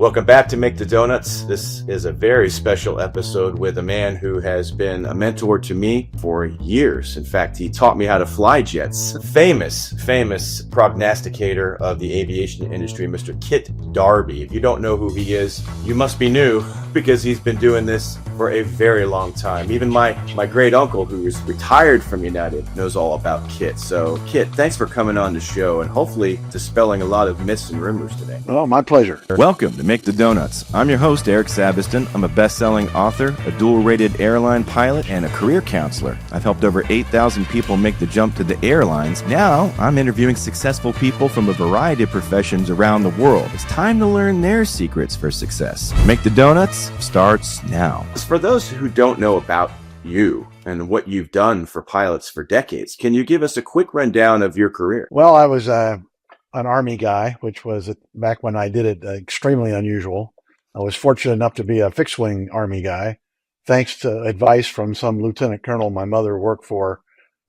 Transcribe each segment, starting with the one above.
Welcome back to Make the Donuts. This is a very special episode with a man who has been a mentor to me for years. In fact, he taught me how to fly jets. Famous prognosticator of the aviation industry, Mr. Kit Darby. If you don't know who he is, you must be new because he's been doing this for a very long time. Even my great uncle, who is retired from United, knows all about Kit. So, Kit, thanks for coming on the show and hopefully dispelling a lot of myths and rumors today. Oh, my pleasure. Welcome to Make the Donuts. I'm your host, Eric Sabiston. I'm a best-selling author, a dual-rated airline pilot, and a career counselor. I've helped over 8,000 people make the jump to the airlines. Now, I'm interviewing successful people from a variety of professions around the world. It's time to learn their secrets for success. Make the Donuts starts now. For those who don't know about you and what you've done for pilots for decades, can you give us a quick rundown of your career? Well, I was an Army guy, which was back when I did it extremely unusual. I was fortunate enough to be a fixed-wing Army guy, thanks to advice from some lieutenant colonel my mother worked for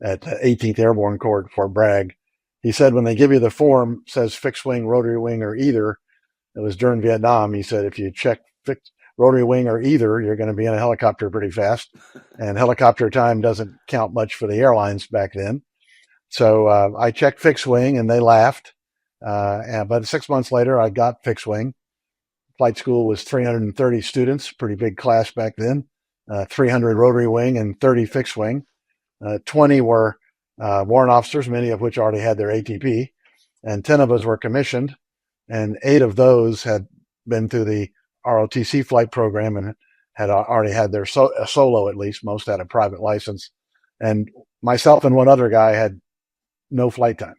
at the 18th Airborne Corps at Fort Bragg. He said, when they give you the form, says fixed wing, rotary wing, or either. It was during Vietnam. He said, if you check rotary wing or either, you're going to be in a helicopter pretty fast. And helicopter time doesn't count much for the airlines back then. So I checked fixed wing and they laughed. But 6 months later, I got fixed wing. Flight school was 330 students, pretty big class back then, 300 rotary wing and 30 fixed wing. 20 were warrant officers, many of which already had their ATP, and 10 of us were commissioned, and 8 of those had been through the ROTC flight program and had already had their a solo, at least. Most had a private license. And myself and one other guy had no flight time.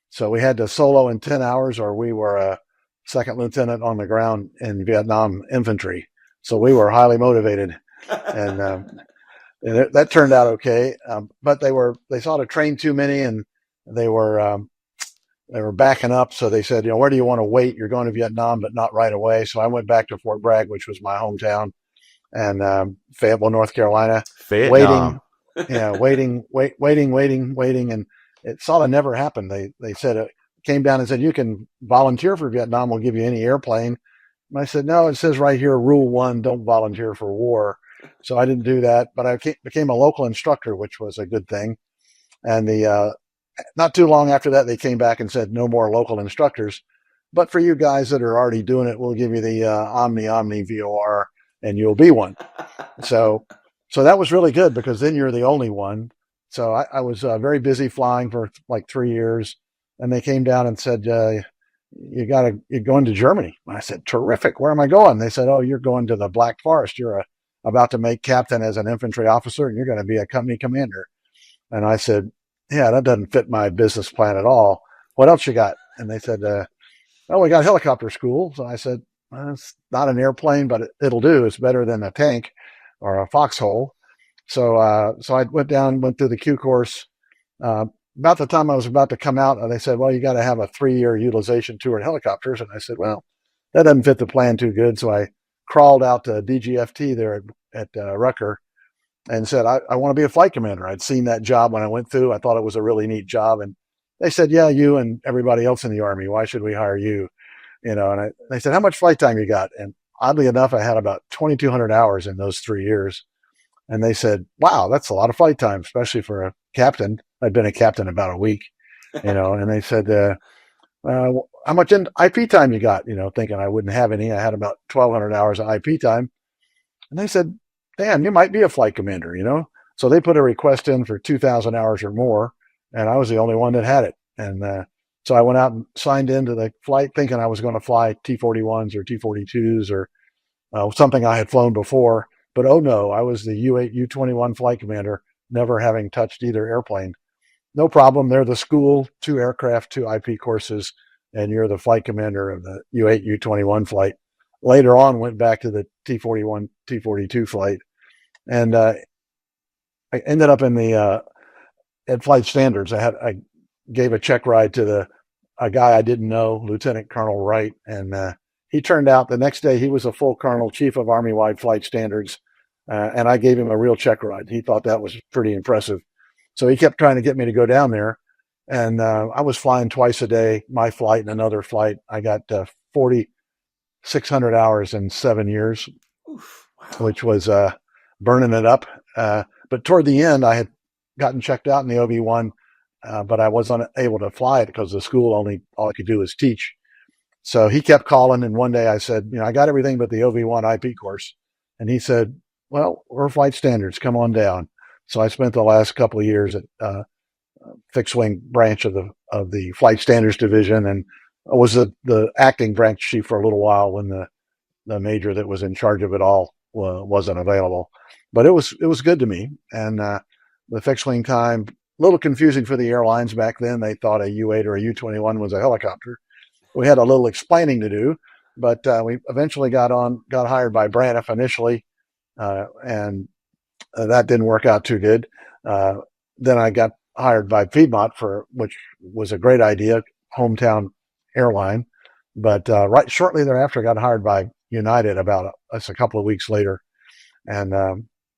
So we had to solo in 10 hours or we were a second lieutenant on the ground in Vietnam infantry. So we were highly motivated. And that turned out okay. But they saw to train too many and they were backing up. So they said, where do you want to wait? You're going to Vietnam, but not right away. So I went back to Fort Bragg, which was my hometown, and Fayetteville, North Carolina, waiting. And it sort of never happened. They said, came down and said, you can volunteer for Vietnam. We'll give you any airplane. And I said, no, it says right here, rule 1, don't volunteer for war. So I didn't do that, but I became a local instructor, which was a good thing. And not too long after that, they came back and said, no more local instructors. But for you guys that are already doing it, we'll give you the Omni VOR and you'll be one. So that was really good because then you're the only one. So I was very busy flying for like 3 years. And they came down and said, you're going to Germany. And I said, terrific. Where am I going? They said, oh, you're going to the Black Forest. You're about to make captain as an infantry officer and you're going to be a company commander. And I said, yeah, that doesn't fit my business plan at all. What else you got? And they said, we got helicopter school. So I said, it's not an airplane, but it'll do. It's better than a tank or a foxhole. So I went through the Q course. About the time I was about to come out, they said, well, you got to have a 3-year utilization tour in helicopters. And I said, well, that doesn't fit the plan too good. So I crawled out to DGFT there at Rucker and said, I want to be a flight commander. I'd seen that job when I went through. I thought it was a really neat job. And they said, yeah, you and everybody else in the Army, why should we hire you? And they said, how much flight time you got? And oddly enough, I had about 2,200 hours in those 3 years. And they said, wow, that's a lot of flight time, especially for a captain. I'd been a captain about a week, and they said, how much IP time you got? Thinking I wouldn't have any. I had about 1,200 hours of IP time. And they said, damn, you might be a flight commander, So they put a request in for 2,000 hours or more, and I was the only one that had it. And so I went out and signed into the flight thinking I was going to fly T-41s or T-42s or something I had flown before. But oh no, I was the U-8, U-21 flight commander, never having touched either airplane. No problem. They're the school, 2 aircraft, 2 IP courses, and you're the flight commander of the U-8, U-21 flight. Later on, went back to the T-41, T-42 flight. And I ended up in at Flight Standards. I gave a check ride to a guy I didn't know, Lieutenant Colonel Wright. And he turned out the next day he was a full colonel, chief of Army-wide flight standards. And I gave him a real check ride. He thought that was pretty impressive. So he kept trying to get me to go down there. And I was flying twice a day, my flight and another flight. I got 40 600 hours in 7 years, Oof. Wow. which was burning it up. But toward the end, I had gotten checked out in the OB1, but I wasn't able to fly it because the school all I could do was teach. So he kept calling, and one day I said, I got everything but the OV1 IP course. And he said, well, we're flight standards. Come on down. So I spent the last couple of years at fixed wing branch of the flight standards division, and was the acting branch chief for a little while when the major that was in charge of it all wasn't available. But it was good to me. And the fixed wing time, a little confusing for the airlines back then. They thought a U-8 or a U-21 was a helicopter. We had a little explaining to do, but we eventually got hired by Braniff initially, and that didn't work out too good. Then I got hired by Piedmont which was a great idea, hometown airline. But right shortly thereafter, I got hired by United about a couple of weeks later, and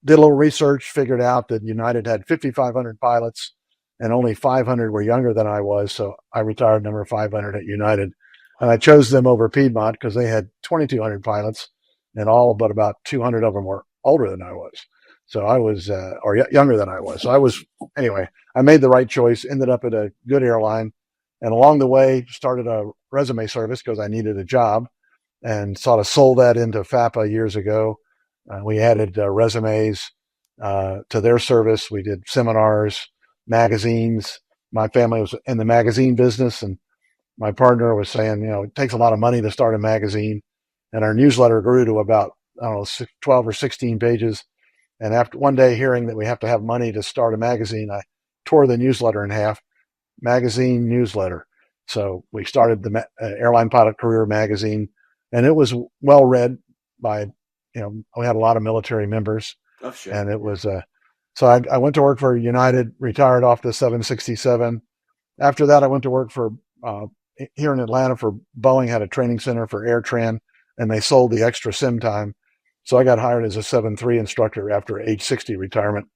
did a little research, figured out that United had 5,500 pilots, and only 500 were younger than I was. So I retired number 500 at United. And I chose them over Piedmont because they had 2,200 pilots, and all but about 200 of them were older than I was. So I was, or younger than I was. So anyway, I made the right choice, ended up at a good airline, and along the way started a resume service because I needed a job, and sort of sold that into FAPA years ago. We added resumes to their service. We did seminars, magazines. My family was in the magazine business, and my partner was saying, it takes a lot of money to start a magazine. And our newsletter grew to about, 12 or 16 pages. And after one day hearing that we have to have money to start a magazine, I tore the newsletter in half, magazine newsletter. So we started the Airline Pilot Career magazine, and it was well read by, we had a lot of military members. Oh, sure. And it was, so I went to work for United, retired off the 767. After that, I went to work for, here in Atlanta for Boeing, had a training center for AirTran, and they sold the extra sim time. So I got hired as a 7-3 instructor after age 60 retirement.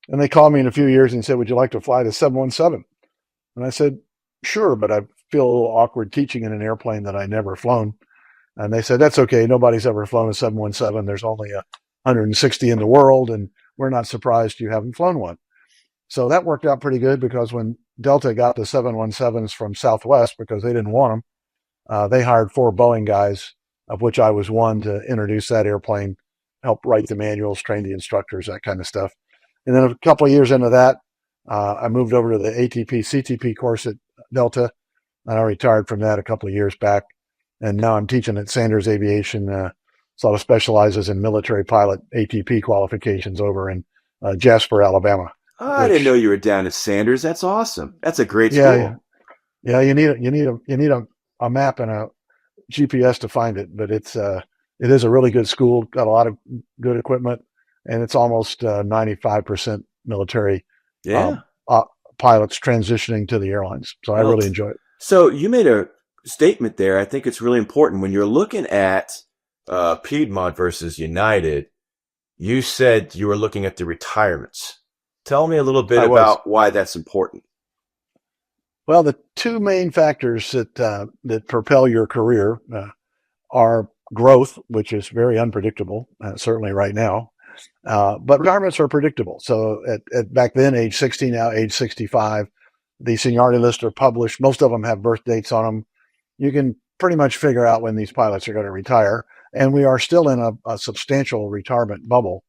And they called me in a few years and said, would you like to fly the 717? And I said, sure, but I feel a little awkward teaching in an airplane that I never flown. And they said, that's okay. Nobody's ever flown a 717. There's only 160 in the world, and we're not surprised you haven't flown one. So that worked out pretty good, because when Delta got the 717s from Southwest, because they didn't want them, they hired 4 Boeing guys, of which I was one, to introduce that airplane, help write the manuals, train the instructors, that kind of stuff. And then a couple of years into that, I moved over to the ATP CTP course at Delta, and I retired from that a couple of years back. And now I'm teaching at Sanders Aviation, sort of specializes in military pilot ATP qualifications over in Jasper, Alabama. Oh, I didn't know you were down at Sanders. That's awesome. That's a great school. Yeah. You need a map and a GPS to find it, but it is a really good school. Got a lot of good equipment, and it's almost 95% military pilots transitioning to the airlines. So I really enjoy it. So you made a statement there. I think it's really important when you're looking at Piedmont versus United. You said you were looking at the retirements. Tell me a little bit about why that's important. Well, the two main factors that propel your career are growth, which is very unpredictable, certainly right now. But retirements are predictable. So at back then, age 60, now age 65, the seniority lists are published. Most of them have birth dates on them. You can pretty much figure out when these pilots are going to retire. And we are still in a substantial retirement bubble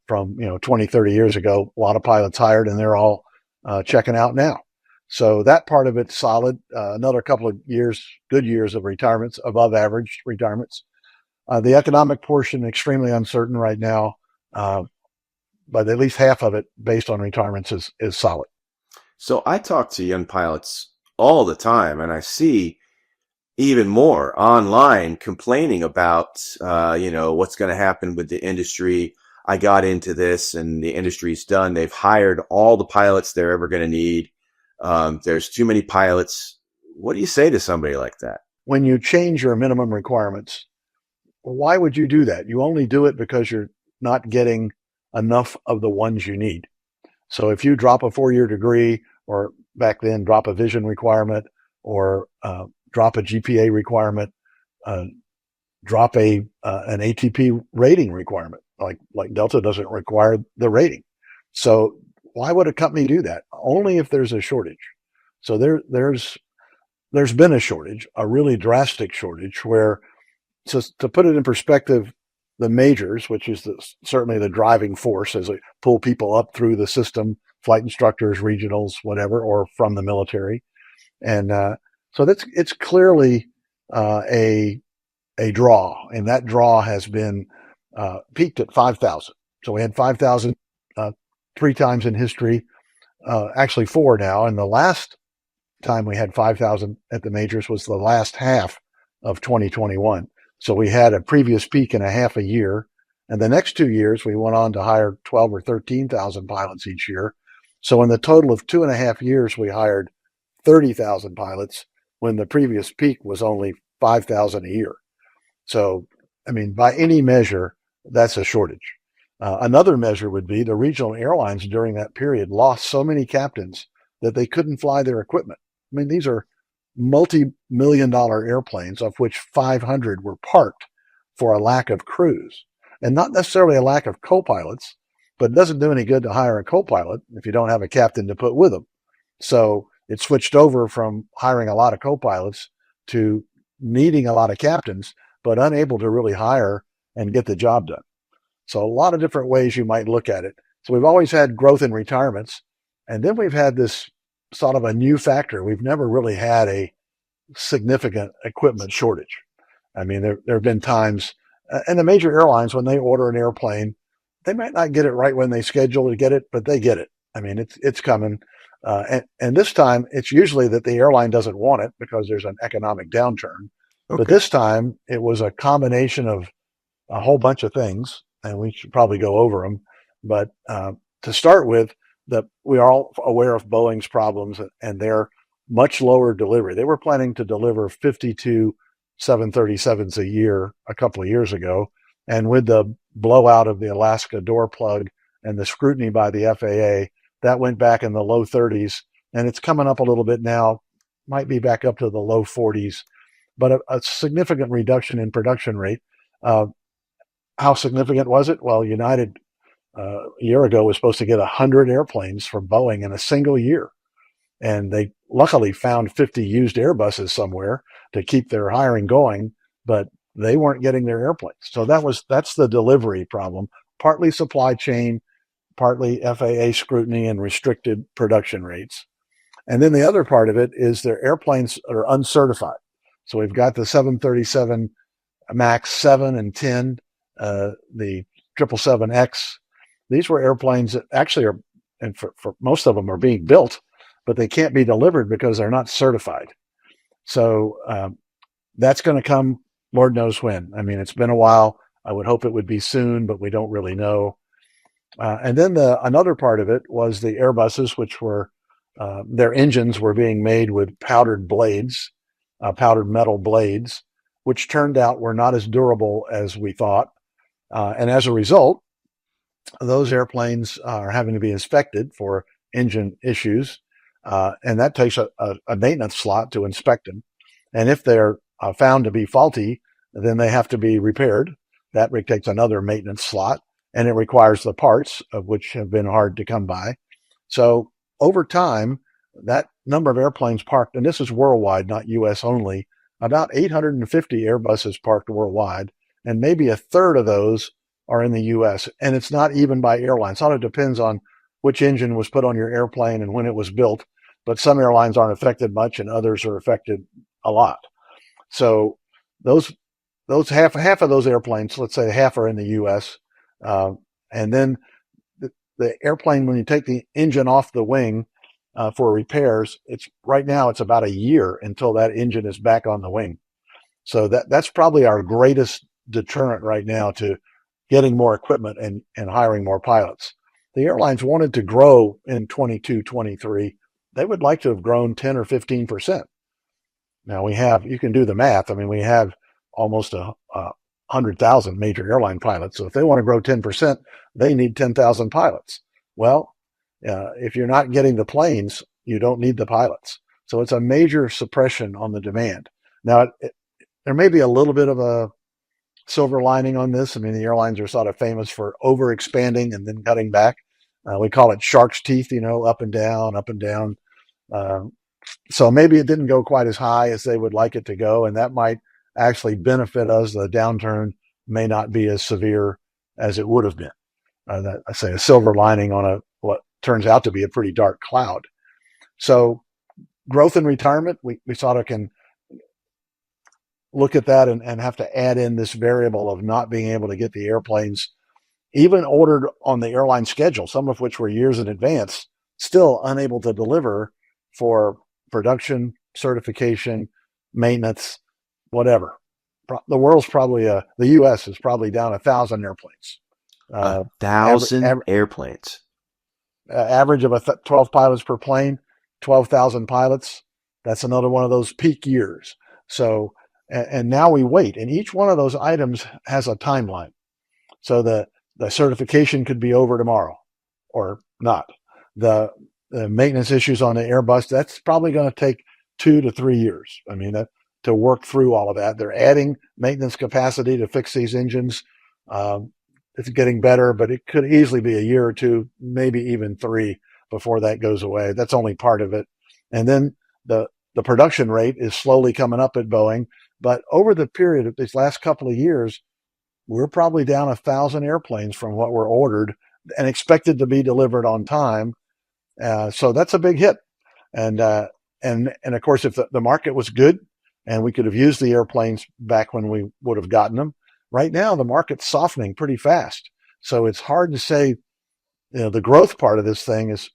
from 20, 30 years ago. A lot of pilots hired, and they're all checking out now. So that part of it's solid. Another couple of years, good years of retirements, above average retirements. The economic portion, extremely uncertain right now, but at least half of it based on retirements is solid. So I talk to young pilots all the time, and I see even more online complaining about, what's going to happen with the industry. I got into this and the industry's done. They've hired all the pilots they're ever going to need. There's too many pilots. What do you say to somebody like that? When you change your minimum requirements, why would you do that? You only do it because you're not getting enough of the ones you need. So if you drop a 4-year degree, or back then drop a vision requirement, or drop a GPA requirement, drop an ATP rating requirement. Like Delta doesn't require the rating. So why would a company do that? Only if there's a shortage. So there's been a shortage, a really drastic shortage where, just to put it in perspective, the majors, which is certainly the driving force as they pull people up through the system, flight instructors, regionals, whatever, or from the military. And so it's clearly a draw, and that draw has been peaked at 5,000. So we had 5,000 three times in history, actually four now. And the last time we had 5,000 at the majors was the last half of 2021. So we had a previous peak in a half a year. And the next 2 years, we went on to hire 12 or 13,000 pilots each year. So in the total of 2.5 years, we hired 30,000 pilots when the previous peak was only 5,000 a year. So, I mean, by any measure, that's a shortage. Another measure would be the regional airlines during that period lost so many captains that they couldn't fly their equipment. I mean, these are multi-million-dollar airplanes, of which 500 were parked for a lack of crews, and not necessarily a lack of co-pilots, but it doesn't do any good to hire a co-pilot if you don't have a captain to put with them. So it switched over from hiring a lot of co-pilots to needing a lot of captains, but unable to really hire and get the job done. So a lot of different ways you might look at it. So we've always had growth in retirements, and then we've had this sort of a new factor. We've never really had a significant equipment shortage. I mean, there have been times, and the major airlines, when they order an airplane, they might not get it right when they schedule to get it, but they get it. I mean, it's coming. And this time, it's usually that the airline doesn't want it because there's an economic downturn. Okay. But this time, it was a combination of a whole bunch of things, and we should probably go over them. But to start with, we are all aware of Boeing's problems and their much lower delivery. They were planning to deliver 52 737s a year a couple of years ago. And with the blowout of the Alaska door plug and the scrutiny by the FAA, that went back in the low 30s. And it's coming up a little bit now, might be back up to the low 40s, but a significant reduction in production rate. How significant was it? Well, United a year ago was supposed to get 100 airplanes from Boeing in a single year. And they luckily found 50 used Airbuses somewhere to keep their hiring going, but they weren't getting their airplanes. So that's the delivery problem, partly supply chain, partly FAA scrutiny and restricted production rates. And then the other part of it is their airplanes are uncertified. So we've got the 737 MAX 7 and 10, the 777X. These were airplanes that actually are, and for most of them are being built, but they can't be delivered because they're not certified. So that's going to come, Lord knows when. I mean, it's been a while. I would hope it would be soon, but we don't really know. And then another part of it was the Airbuses, which were their engines were being made with powdered blades, powdered metal blades, which turned out were not as durable as we thought. And as a result, those airplanes are having to be inspected for engine issues. And that takes a maintenance slot to inspect them. And if they're found to be faulty, then they have to be repaired. That takes another maintenance slot, and it requires the parts, of which have been hard to come by. So over time, that number of airplanes parked, and this is worldwide, not U.S. only, about 850 Airbuses parked worldwide, and maybe a third of those are in the U.S. And it's not even by airlines. It depends on which engine was put on your airplane and when it was built. But some airlines aren't affected much, and others are affected a lot. So those half of those airplanes, let's say half are in the U.S. And then the airplane, when you take the engine off the wing for repairs, right now it's about a year until that engine is back on the wing. So that's probably our greatest deterrent right now to getting more equipment and hiring more pilots. The airlines wanted to grow in 22, 23. They would like to have grown 10 or 15%. Now you can do the math. I mean, we have almost 100,000 major airline pilots. So if they want to grow 10%, they need 10,000 pilots. Well, if you're not getting the planes, you don't need the pilots. So it's a major suppression on the demand. Now, there may be a little bit of silver lining on this. I mean, the airlines are sort of famous for over expanding and then cutting back. We call it shark's teeth, up and down, up and down. Uh, so maybe it didn't go quite as high as they would like it to go, and that might actually benefit us. The downturn may not be as severe as it would have been. That I say a silver lining on what turns out to be a pretty dark cloud. So growth and retirement, we sort of can look at that and have to add in this variable of not being able to get the airplanes even ordered on the airline schedule, some of which were years in advance, still unable to deliver for production, certification, maintenance, whatever. The world's probably, the U.S. is probably down 1,000 airplanes. 1,000 airplanes. Average of 12 pilots per plane, 12,000 pilots. That's another one of those peak years. So, and now we wait, and each one of those items has a timeline. So the certification could be over tomorrow or not. The maintenance issues on the Airbus, that's probably going to take 2 to 3 years. I mean, to work through all of that. They're adding maintenance capacity to fix these engines. It's getting better, but it could easily be a year or two, maybe even 3 before that goes away. That's only part of it. And then the production rate is slowly coming up at Boeing. But over the period of these last couple of years, we're probably down 1,000 airplanes from what were ordered and expected to be delivered on time. So that's a big hit. And of course, if the market was good and we could have used the airplanes back when we would have gotten them, right now the market's softening pretty fast. So it's hard to say, the growth part of this thing is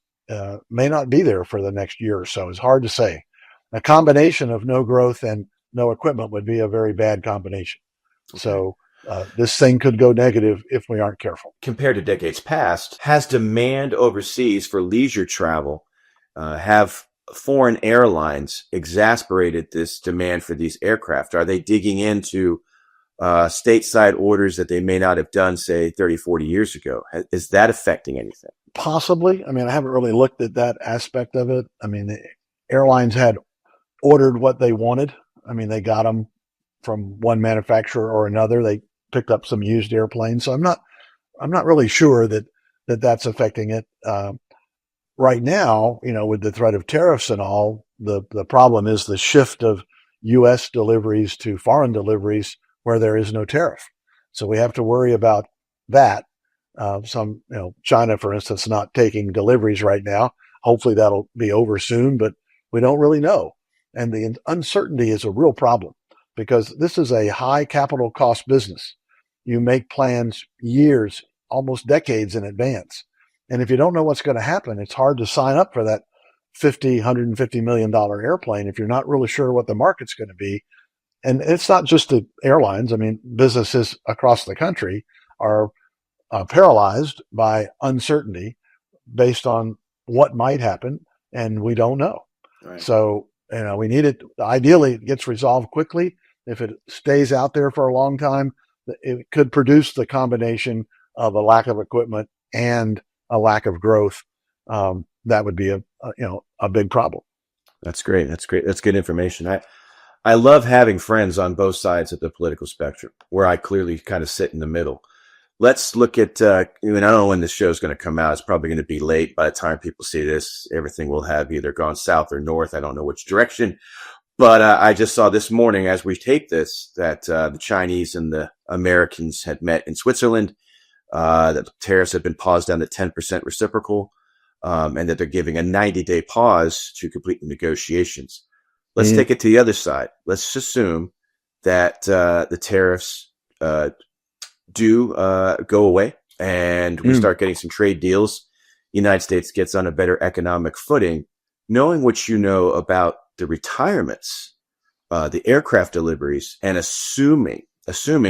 may not be there for the next year or so. It's hard to say. A combination of no growth and no equipment would be a very bad combination. Okay. So this thing could go negative if we aren't careful. Compared to decades past, has demand overseas for leisure travel, have foreign airlines exasperated this demand for these aircraft? Are they digging into stateside orders that they may not have done, say, 30, 40 years ago? Is that affecting anything? Possibly. I mean, I haven't really looked at that aspect of it. I mean, the airlines had ordered what they wanted. I mean, they got them from one manufacturer or another. They picked up some used airplanes. So I'm not really sure that that's affecting it. Right now, with the threat of tariffs and all, the problem is the shift of U.S. deliveries to foreign deliveries where there is no tariff. So we have to worry about that. China, for instance, not taking deliveries right now. Hopefully that'll be over soon, but we don't really know. And the uncertainty is a real problem because this is a high capital cost business. You make plans years, almost decades in advance. And if you don't know what's going to happen, it's hard to sign up for that $150 million airplane if you're not really sure what the market's going to be. And it's not just the airlines. I mean, businesses across the country are paralyzed by uncertainty based on what might happen, and we don't know. Right. So, we need it. Ideally, it gets resolved quickly. If it stays out there for a long time, it could produce the combination of a lack of equipment and a lack of growth. That would be a big problem. That's great. That's great. That's good information. I love having friends on both sides of the political spectrum where I clearly kind of sit in the middle. Let's look at, I don't know when this show is going to come out. It's probably going to be late by the time people see this. Everything will have either gone south or north. I don't know which direction. But I just saw this morning as we tape this that the Chinese and the Americans had met in Switzerland, that the tariffs have been paused down to 10% reciprocal, and that they're giving a 90-day pause to complete the negotiations. Let's take it to the other side. Let's assume that the tariffs do go away and we start getting some trade deals. The United States gets on a better economic footing. Knowing what you know about the retirements, the aircraft deliveries, and assuming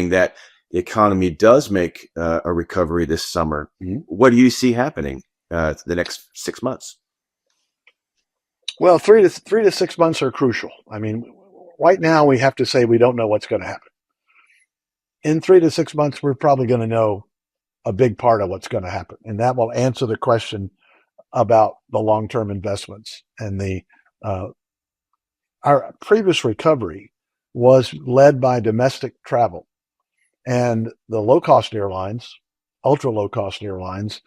that the economy does make a recovery this summer, what do you see happening the next 6 months? Well, 3 to 6 months are crucial. I mean, right now we have to say we don't know what's going to happen. In 3 to 6 months, we're probably going to know a big part of what's going to happen, and that will answer the question about the long-term investments. And our previous recovery was led by domestic travel, And the low cost airlines, ultra low cost airlines,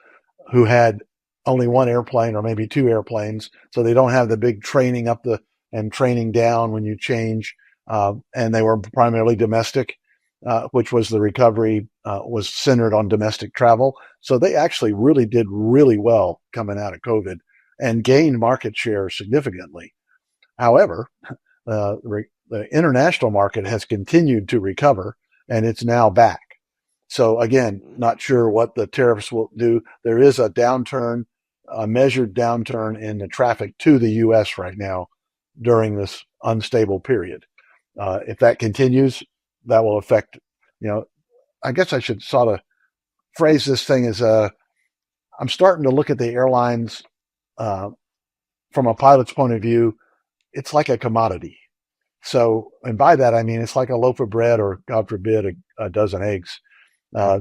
who had only one airplane or maybe two airplanes, so they don't have the big training up the and training down when you change. And they were primarily domestic, which was the recovery was centered on domestic travel. So they actually really did really well coming out of COVID and gained market share significantly. However, the international market has continued to recover and it's now back. So again, not sure what the tariffs will do. There is a downturn, a measured downturn in the traffic to the U.S. right now during this unstable period. If that continues, that will affect, I guess I should sort of phrase this thing as I'm starting to look at the airlines from a pilot's point of view. It's like a commodity. So, and by that, I mean, it's like a loaf of bread or, God forbid, a dozen eggs.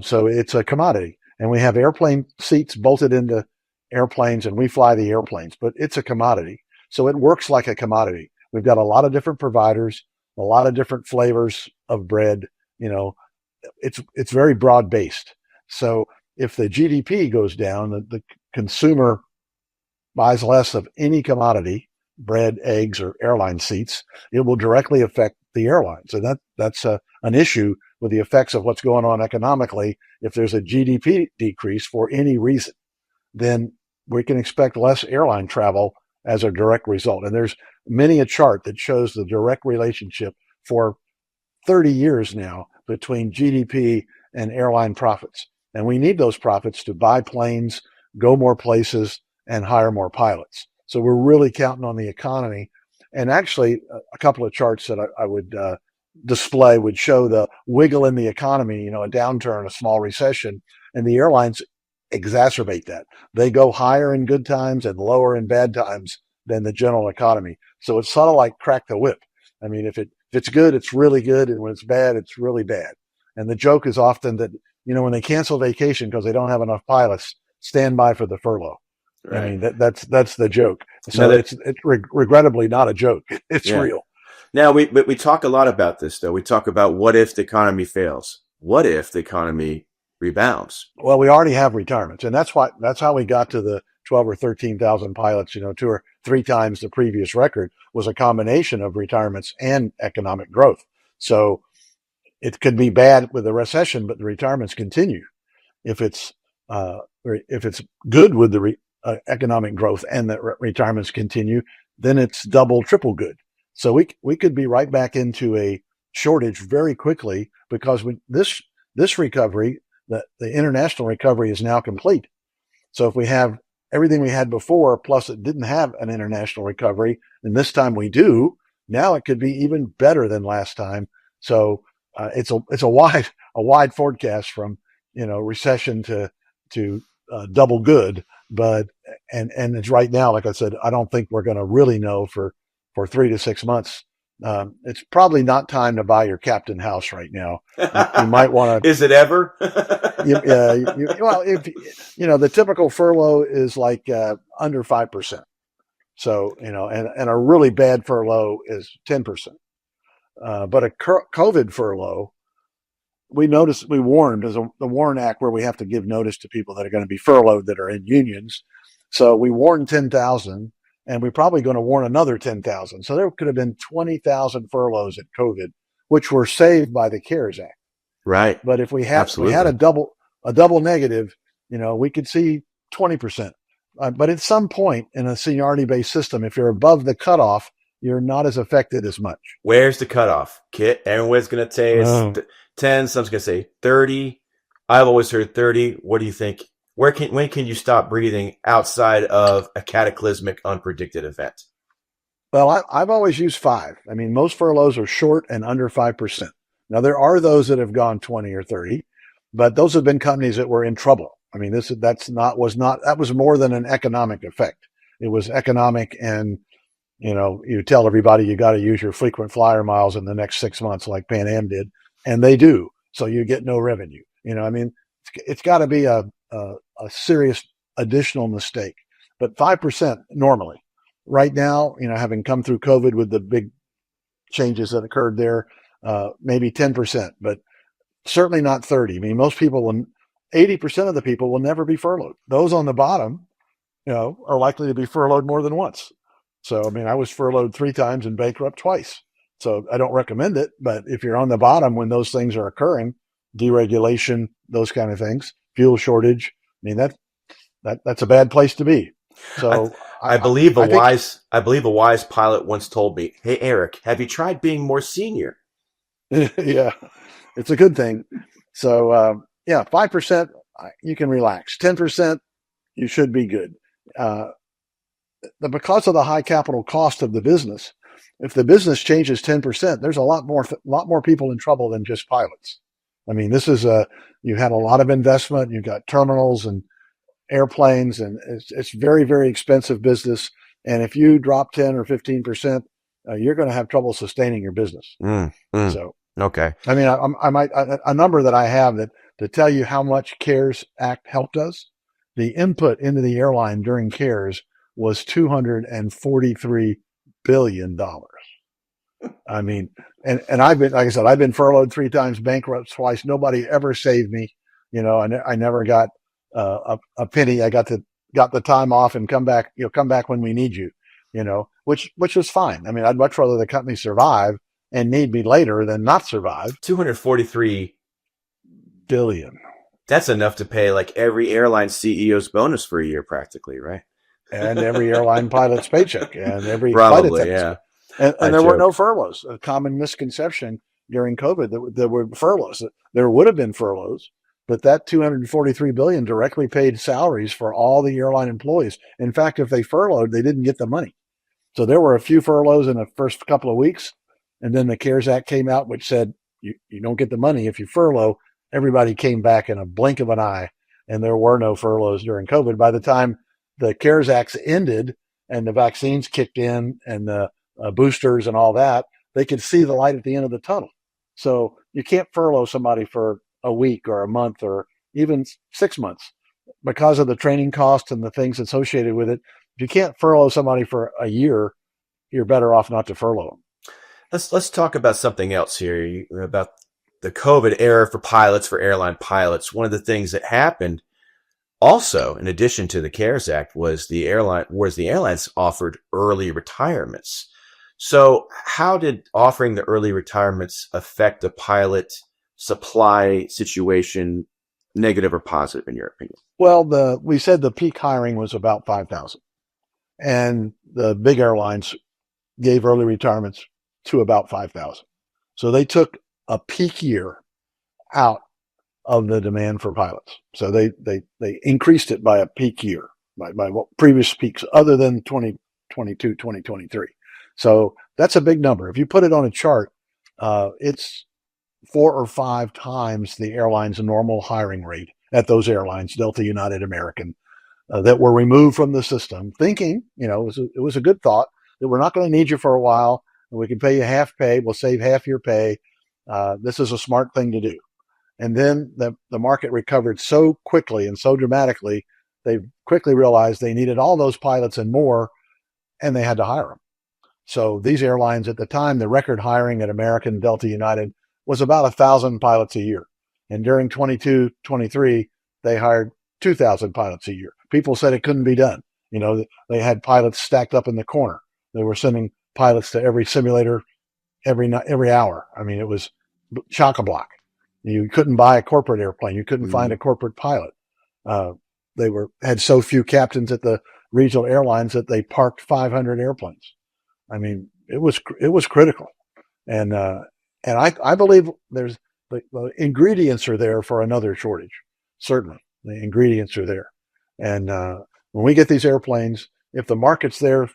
So it's a commodity. And we have airplane seats bolted into airplanes and we fly the airplanes, but it's a commodity. So it works like a commodity. We've got a lot of different providers, a lot of different flavors of bread. It's very broad based. So if the GDP goes down, the consumer buys less of any commodity, bread, eggs, or airline seats, it will directly affect the airlines. And that's an issue with the effects of what's going on economically. If there's a GDP decrease for any reason, then we can expect less airline travel as a direct result. And there's many a chart that shows the direct relationship for 30 years now between GDP and airline profits. And we need those profits to buy planes, go more places, and hire more pilots. So we're really counting on the economy. And actually, a couple of charts that I would display would show the wiggle in the economy, a downturn, a small recession, and the airlines exacerbate that. They go higher in good times and lower in bad times than the general economy. So it's sort of like crack the whip. I mean, if it's good, it's really good. And when it's bad, it's really bad. And the joke is often that, when they cancel vacation because they don't have enough pilots, stand by for the furlough. Right. I mean, that's the joke. So it's regrettably not a joke. It's real. Now, we talk a lot about this, though. We talk about what if the economy fails? What if the economy rebounds? Well, we already have retirements, and that's how we got to the 12 or 13,000 pilots. 2 or 3 times the previous record was a combination of retirements and economic growth. So it could be bad with a recession, but the retirements continue. If it's good with the economic growth and the retirements continue, then it's double, triple good. So we could be right back into a shortage very quickly because this recovery, the international recovery, is now complete. So if we have everything we had before, plus it didn't have an international recovery, and this time we do, now it could be even better than last time. So it's a wide forecast from recession to double good. But and it's right now, like I said, I don't think we're going to really know for 3 to 6 months. It's probably not time to buy your Captain house right now. You might want to. Is it ever? Well, if the typical furlough is like under 5%. So and a really bad furlough is 10%. But a COVID furlough, we warned, there's the WARN Act where we have to give notice to people that are going to be furloughed that are in unions. So we warned 10,000, and we're probably going to warn another 10,000. So there could have been 20,000 furloughs at COVID, which were saved by the CARES Act. Right. But if we had a double negative, we could see 20%. But at some point in a seniority-based system, if you're above the cutoff, you're not as affected as much. Where's the cutoff, Kit? Everyone's going to say it's 10. Someone's going to say 30. I've always heard 30. What do you think? When can you stop breathing outside of a cataclysmic, unpredicted event? Well, I've always used 5. I mean, most furloughs are short and under 5%. Now, there are those that have gone 20 or 30, but those have been companies that were in trouble. I mean, that was more than an economic effect. It was economic, and you tell everybody you got to use your frequent flyer miles in the next 6 months, like Pan Am did, and they do. So you get no revenue. I mean, it's got to be a serious additional mistake. But 5% normally. Right now, having come through COVID with the big changes that occurred there, maybe 10%. But Certainly not 30. I mean, most people will, 80% of the people will never be furloughed. Those on the bottom, are likely to be furloughed more than once. So, I mean, I was furloughed 3 times and bankrupt twice. So I don't recommend it. But if you're on the bottom when those things are occurring, deregulation, those kind of things, fuel shortage, I mean, that's a bad place to be. So I believe I think, I believe a wise pilot once told me, "Hey Eric, have you tried being more senior?" yeah, it's a good thing. So, yeah, 5%, you can relax. 10%, you should be good. Uh, because of the high capital cost of the business, if the business changes 10%, there's a lot more people in trouble than just pilots. I mean, you had a lot of investment. You've got terminals and airplanes, and it's very, very expensive business. And if you drop 10 or 15%, you're going to have trouble sustaining your business. So, Okay. I mean, a number that I have that to tell you how much CARES Act helped us. The input into the airline during CARES was $243 billion. I mean, and I've been, like I said, I've been furloughed 3 times, bankrupt twice. Nobody ever saved me. I never got a penny. I got the time off and come back when we need you, which was fine. I mean, I'd much rather the company survive and need me later than not survive. 243 billion. That's enough to pay like every airline CEO's bonus for a year, practically, right? And every airline pilot's paycheck and every flight Probably, attendant's. yeah. And there were no furloughs. A common misconception during COVID that there were furloughs. There would have been furloughs, but that 243 billion directly paid salaries for all the airline employees. In fact, if they furloughed, they didn't get the money. So there were a few furloughs in the first couple of weeks, and then the CARES Act came out, which said you don't get the money if you furlough. Everybody came back in a blink of an eye, and there were no furloughs during COVID. By the time the CARES Act ended and the vaccines kicked in and the boosters and all that, they could see the light at the end of the tunnel. So you can't furlough somebody for a week or a month or even 6 months because of the training costs and the things associated with it. If you can't furlough somebody for a year, you're better off not to furlough them. Let's talk about something else here, about the COVID era for pilots, for airline pilots. One of the things that happened also, in addition to the CARES Act, was the airlines offered early retirements. So how did offering the early retirements affect the pilot supply situation, negative or positive, in your opinion? Well, we said the peak hiring was about 5,000, and the big airlines gave early retirements to about 5,000. So they took a peak year out of the demand for pilots. So they increased it by a peak year, by what previous peaks other than 2022, 2023. So that's a big number. If you put it on a chart, it's 4 or 5 times the airline's normal hiring rate at those airlines, Delta, United, American, that were removed from the system, thinking, it was a good thought that we're not going to need you for a while. And we can pay you half pay. We'll save half your pay. This is a smart thing to do. And then the market recovered so quickly and so dramatically, they quickly realized they needed all those pilots and more, and they had to hire them. So these airlines at the time, the record hiring at American, Delta, United was about 1,000 pilots a year. And during 22, 23, they hired 2,000 pilots a year. People said it couldn't be done. They had pilots stacked up in the corner. They were sending pilots to every simulator every hour. I mean, it was chock-a-block. You couldn't buy a corporate airplane. You couldn't find a corporate pilot. They had so few captains at the regional airlines that they parked 500 airplanes. I mean, it was critical. And I believe there's the ingredients are there for another shortage. Certainly the ingredients are there. And, when we get these airplanes, if the market's there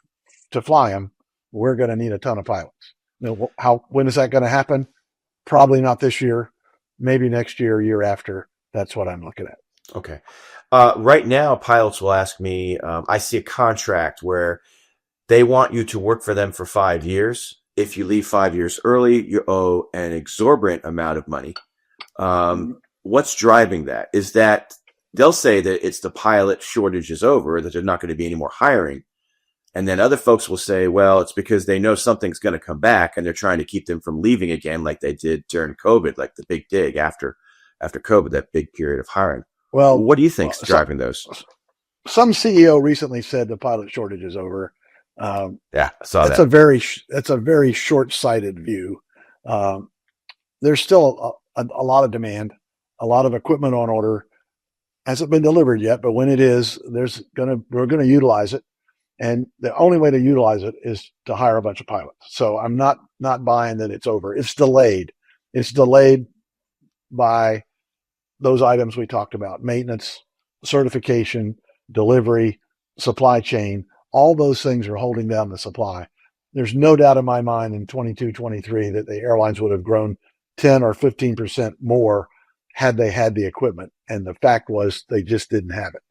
to fly them, we're going to need a ton of pilots. When is that going to happen? Probably not this year, maybe next year, year after. That's what I'm looking at. Okay. Right now, pilots will ask me, I see a contract where they want you to work for them for 5 years. If you leave 5 years early, you owe an exorbitant amount of money. What's driving that? Is that they'll say that it's the pilot shortage is over, that there's not going to be any more hiring. And then other folks will say, well, it's because they know something's going to come back and they're trying to keep them from leaving again, like they did during COVID, like the big dig after COVID, that big period of hiring. Well, what do you think's driving those? Some CEO recently said the pilot shortage is over. Yeah, I saw that's that. That's a very short-sighted view. There's still a lot of demand, a lot of equipment on order. Hasn't been delivered yet, but when it is, we're gonna utilize it, and the only way to utilize it is to hire a bunch of pilots. So I'm not buying that it's over. It's delayed. It's delayed by those items we talked about: maintenance, certification, delivery, supply chain. All those things are holding down the supply. There's no doubt in my mind in 22, 23 that the airlines would have grown 10 or 15% more had they had the equipment. And the fact was they just didn't have it.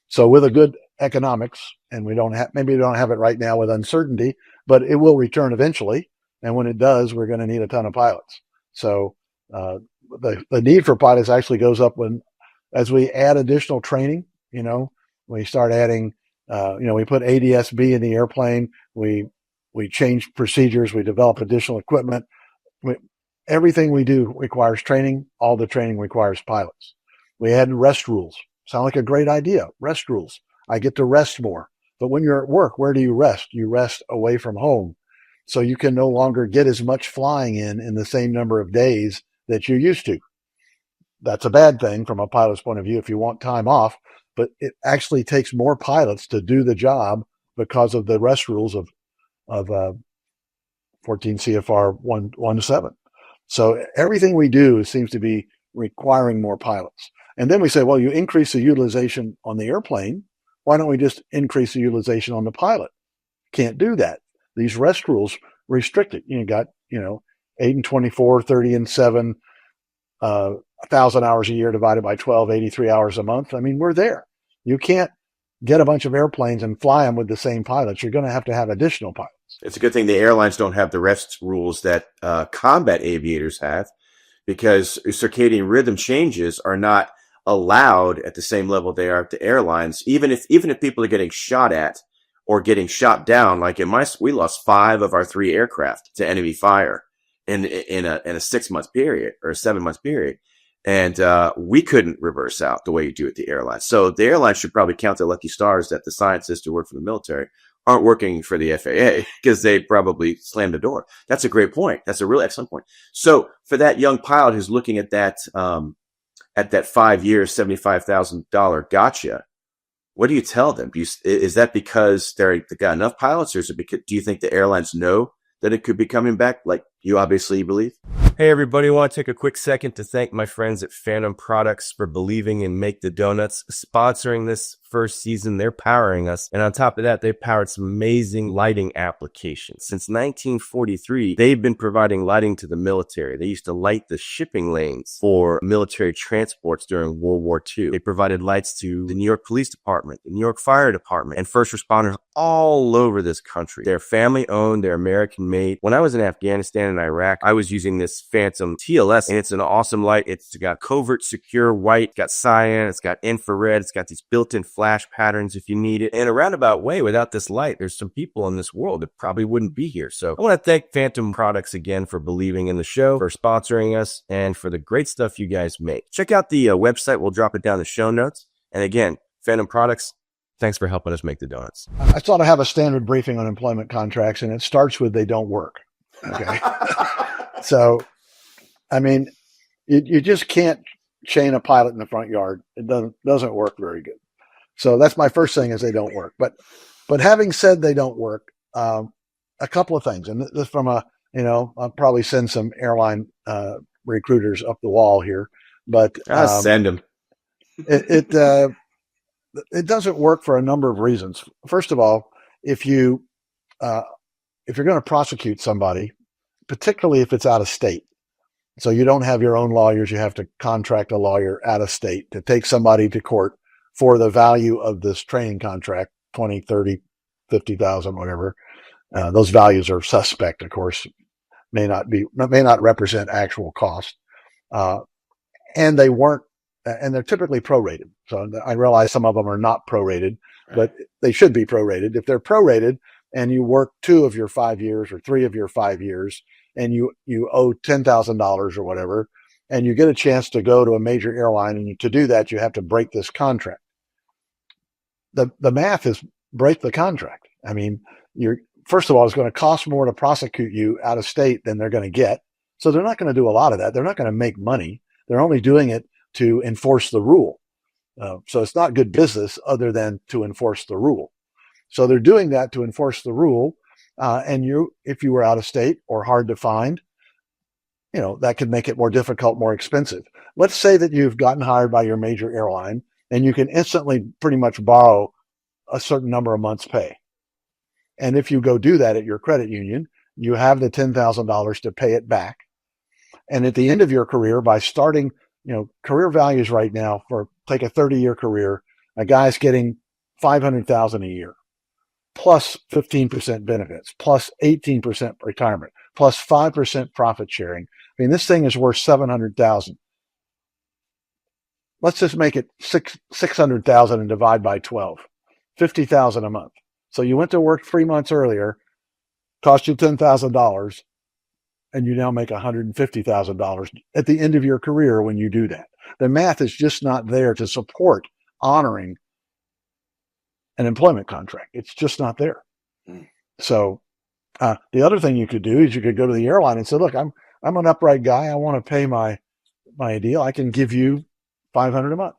So with a good economics, and maybe we don't have it right now with uncertainty, but it will return eventually. And when it does, we're going to need a ton of pilots. So the need for pilots actually goes up as we add additional training. We start adding, we put ADS-B in the airplane. We change procedures. We develop additional equipment. Everything we do requires training. All the training requires pilots. We add rest rules. Sound like a great idea. Rest rules. I get to rest more. But when you're at work, where do you rest? You rest away from home. So you can no longer get as much flying in the same number of days that you used to. That's a bad thing from a pilot's point of view if you want time off, but it actually takes more pilots to do the job because of the rest rules of 14 CFR 117. So everything we do seems to be requiring more pilots. And then we say, well, you increase the utilization on the airplane. Why don't we just increase the utilization on the pilot? Can't do that. These rest rules restrict it. You got, 8 and 24, 30 and 7, 1,000 hours a year divided by 12, 83 hours a month. I mean, we're there. You can't get a bunch of airplanes and fly them with the same pilots. You're going to have additional pilots. It's a good thing the airlines don't have the rest rules that combat aviators have, because circadian rhythm changes are not allowed at the same level they are at the airlines. Even if people are getting shot at or getting shot down, like we lost 5 of our 3 aircraft to enemy fire in a 6 month period or a 7 month period. And we couldn't reverse out the way you do at the airlines. So the airlines should probably count their lucky stars that the scientists who work for the military aren't working for the FAA, because they probably slammed the door. That's a great point. That's a really excellent point. So for that young pilot who's looking at that 5 years, $75,000 gotcha, what do you tell them? Is that because they got enough pilots, or is it because, do you think the airlines know that it could be coming back, like you obviously believe? Hey, everybody. I want to take a quick second to thank my friends at Phantom Products for believing in Make the Donuts, sponsoring this first season. They're powering us. And on top of that, they've powered some amazing lighting applications. Since 1943, they've been providing lighting to the military. They used to light the shipping lanes for military transports during World War II. They provided lights to the New York Police Department, the New York Fire Department, and first responders all over this country. They're family owned. They're American made. When I was in Afghanistan and Iraq, I was using this Phantom TLS, and it's an awesome light. It's got covert secure white, it's got cyan, it's got infrared, it's got these built-in flash patterns if you need it. In a roundabout way, without this light, there's some people in this world that probably wouldn't be here. So I want to thank Phantom Products again for believing in the show, for sponsoring us, and for the great stuff you guys make. Check out the website. We'll drop it down in the show notes. And again, Phantom Products, thanks for helping us make the donuts. I sort of have a standard briefing on employment contracts, and it starts with they don't work. Okay. So, I mean, you just can't chain a pilot in the front yard. It doesn't work very good. So that's my first thing, is they don't work. But having said they don't work, a couple of things, and this from I'll probably send some airline recruiters up the wall here, but send them. It doesn't work for a number of reasons. First of all, if you're going to prosecute somebody, particularly if it's out of state, so you don't have your own lawyers, you have to contract a lawyer out of state to take somebody to court for the value of this training contract, 20, 30, 50,000, whatever. Those values are suspect, of course, may not represent actual cost. And they're typically prorated. So I realize some of them are not prorated, but they should be prorated. If they're prorated, and you work 2 of your 5 years or 3 of your 5 years, and you owe $10,000 or whatever, and you get a chance to go to a major airline, and to do that, you have to break this contract. The math is break the contract. I mean, first of all, it's going to cost more to prosecute you out of state than they're going to get. So they're not going to do a lot of that. They're not going to make money. They're only doing it to enforce the rule. So it's not good business other than to enforce the rule. So they're doing that to enforce the rule. And if you were out of state or hard to find, that could make it more difficult, more expensive. Let's say that you've gotten hired by your major airline and you can instantly pretty much borrow a certain number of months' pay. And if you go do that at your credit union, you have the $10,000 to pay it back. And at the end of your career, by starting, career values right now take a 30-year career, a guy's getting $500,000 a year, plus 15% benefits, plus 18% retirement, plus 5% profit sharing. I mean, this thing is worth $700,000. Let's just make it $600,000 and divide by 12, $50,000 a month. So you went to work 3 months earlier, cost you $10,000, and you now make $150,000 at the end of your career when you do that. The math is just not there to support honoring an employment contract. It's just not there. So the other thing you could do is you could go to the airline and say, look, I'm an upright guy. I want to pay my deal. I can give you $500 a month.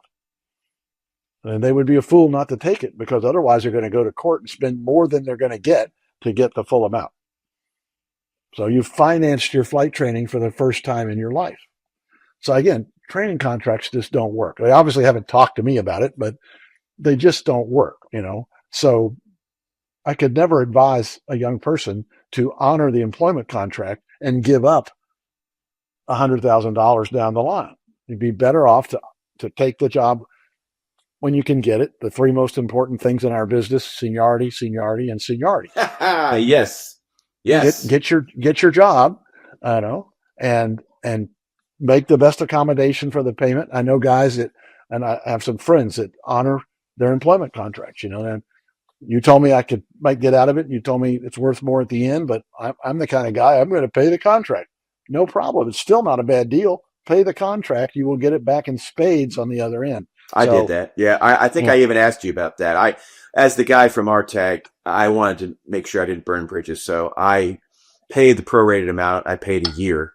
And they would be a fool not to take it, because otherwise they're going to go to court and spend more than they're going to get the full amount. So you've financed your flight training for the first time in your life. So again, training contracts just don't work. They obviously haven't talked to me about it, but they just don't work, So I could never advise a young person to honor the employment contract and give up $100,000 down the line. You'd be better off to take the job when you can get it. The 3 most important things in our business: seniority, seniority, and seniority. Yes. Get your job, and make the best accommodation for the payment. I know guys and I have some friends that honor their employment contracts, and you told me I might get out of it. And you told me it's worth more at the end, but I'm the kind of guy, I'm going to pay the contract. No problem. It's still not a bad deal. Pay the contract. You will get it back in spades on the other end. I did that. Yeah. I think I even asked you about that. As the guy from RTAG, I wanted to make sure I didn't burn bridges. So I paid the prorated amount. I paid a year.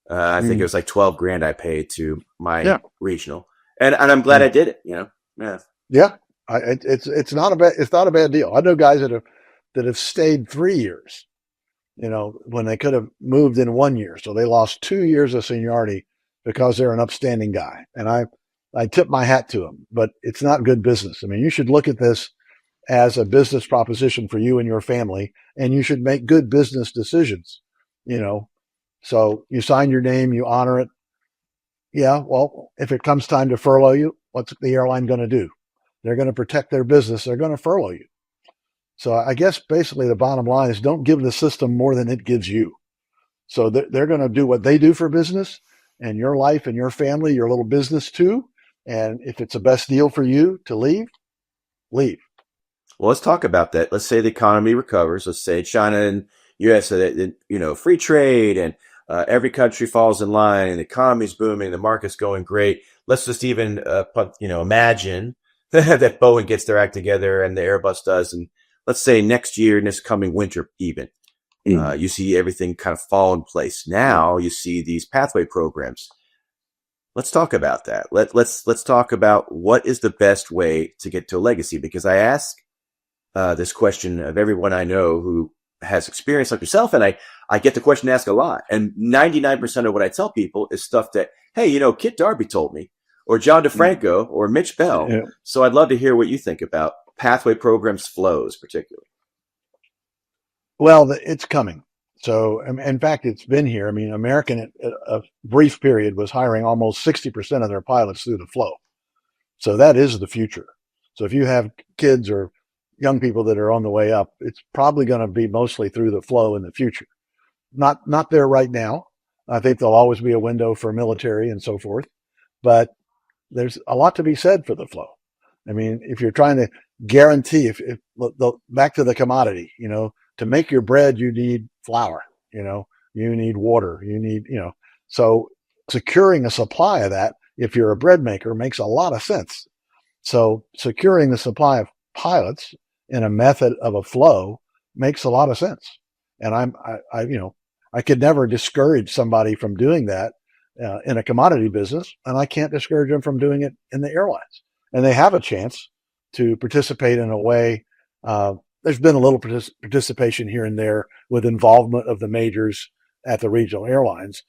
I think it was like $12,000 I paid to my regional, and I'm glad I did it. Yeah. Yeah. It's not a bad deal. I know guys that have stayed 3 years, when they could have moved in 1 year. So they lost 2 years of seniority because they're an upstanding guy. And I tip my hat to them, but it's not good business. I mean, you should look at this as a business proposition for you and your family, and you should make good business decisions, So you sign your name, you honor it. Yeah. Well, if it comes time to furlough you, what's the airline going to do? They're going to protect their business. They're going to furlough you. So I guess basically the bottom line is don't give the system more than it gives you. So they're going to do what they do for business, and your life and your family, your little business too. And if it's the best deal for you to leave, leave. Well, let's talk about that. Let's say the economy recovers. Let's say China and U.S., free trade, and every country falls in line, and the economy's booming, the market's going great. Let's just even, imagine that Boeing gets their act together and the Airbus does. And let's say next year, this coming winter, even, you see everything kind of fall in place. Now you see these pathway programs. Let's talk about that. Let's talk about what is the best way to get to a legacy, because I ask this question of everyone I know who has experience like yourself, and I get the question asked a lot. And 99% of what I tell people is stuff that, hey, Kit Darby told me, or John DeFranco, or Mitch Bell. Yeah. So I'd love to hear what you think about pathway programs, flows, particularly. Well, it's coming. So, in fact, it's been here. I mean, American, a brief period, was hiring almost 60% of their pilots through the flow. So that is the future. So if you have kids or young people that are on the way up, it's probably going to be mostly through the flow in the future. Not there right now. I think there'll always be a window for military and so forth, but there's a lot to be said for the flow. I mean, if you're trying to guarantee, back to the commodity, to make your bread, you need flour, you need water, so securing a supply of that, if you're a bread maker, makes a lot of sense. So securing the supply of pilots in a method of a flow makes a lot of sense. And I could never discourage somebody from doing that in a commodity business, and I can't discourage them from doing it in the airlines. And they have a chance to participate in a way. There's been a little participation here and there with involvement of the majors at the regional airlines.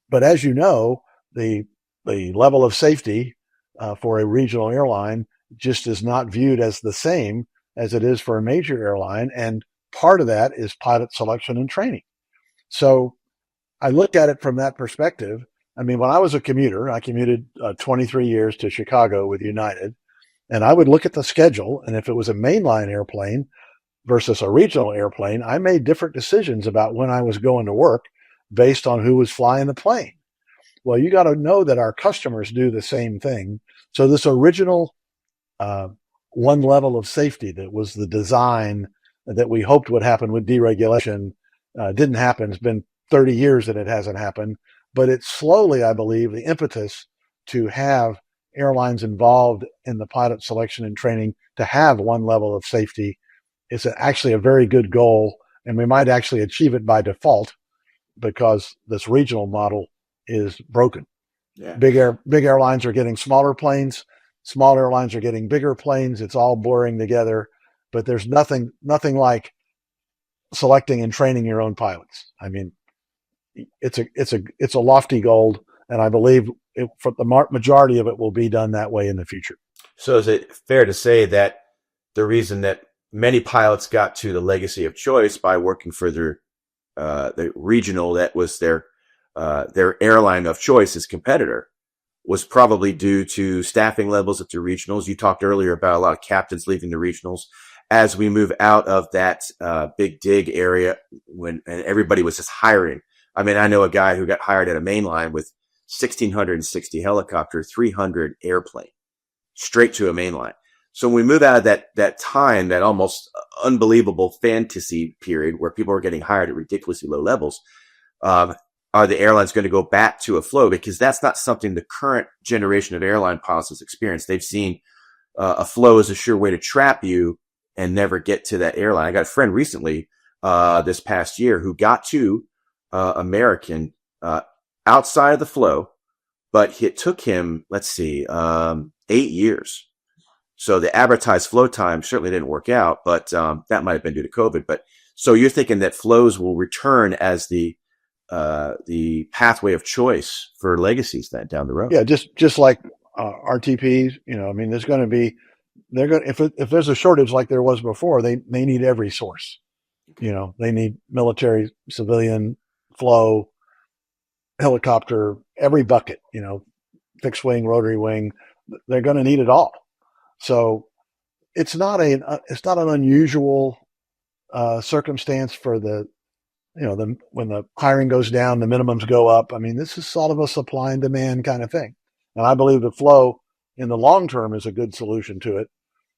But as you know, the level of safety for a regional airline just is not viewed as the same as it is for a major airline. And part of that is pilot selection and training. So I look at it from that perspective. I mean, when I was a commuter, I commuted 23 years to Chicago with United, and I would look at the schedule. And if it was a mainline airplane versus a regional airplane, I made different decisions about when I was going to work based on who was flying the plane. Well, you got to know that our customers do the same thing. So this original one level of safety that was the design that we hoped would happen with deregulation didn't happen. It's been 30 years that it hasn't happened, but it's slowly, I believe, the impetus to have airlines involved in the pilot selection and training to have one level of safety is actually a very good goal, and we might actually achieve it by default because this regional model is broken. Yeah. Big airlines are getting smaller planes. Small airlines are getting bigger planes. It's all blurring together, but there's nothing like selecting and training your own pilots. I mean, it's a lofty goal, and I believe for the majority of it will be done that way in the future. So is it fair to say that the reason that many pilots got to the legacy of choice by working for the regional that was their airline of choice as competitor was probably due to staffing levels at the regionals? You talked earlier about a lot of captains leaving the regionals. As we move out of that big dig area and everybody was just hiring. I mean, I know a guy who got hired at a mainline with 1,660 helicopter, 300 airplane, straight to a mainline. So when we move out of that time, that almost unbelievable fantasy period where people are getting hired at ridiculously low levels, are the airlines going to go back to a flow? Because that's not something the current generation of airline pilots has experienced. They've seen a flow as a sure way to trap you and never get to that airline. I got a friend recently this past year who got to American outside of the flow, but it took him, 8 years. So the advertised flow time certainly didn't work out, but that might have been due to COVID. But so you're thinking that flows will return as the pathway of choice for legacies then down the road. Yeah, just like RTPs, I mean, there's going to be, if there's a shortage like there was before, they need every source. They need military, civilian, flow, helicopter, every bucket. Fixed wing, rotary wing. They're going to need it all. So it's not an unusual circumstance for when the hiring goes down, the minimums go up. I mean, this is sort of a supply and demand kind of thing. And I believe the flow in the long term is a good solution to it.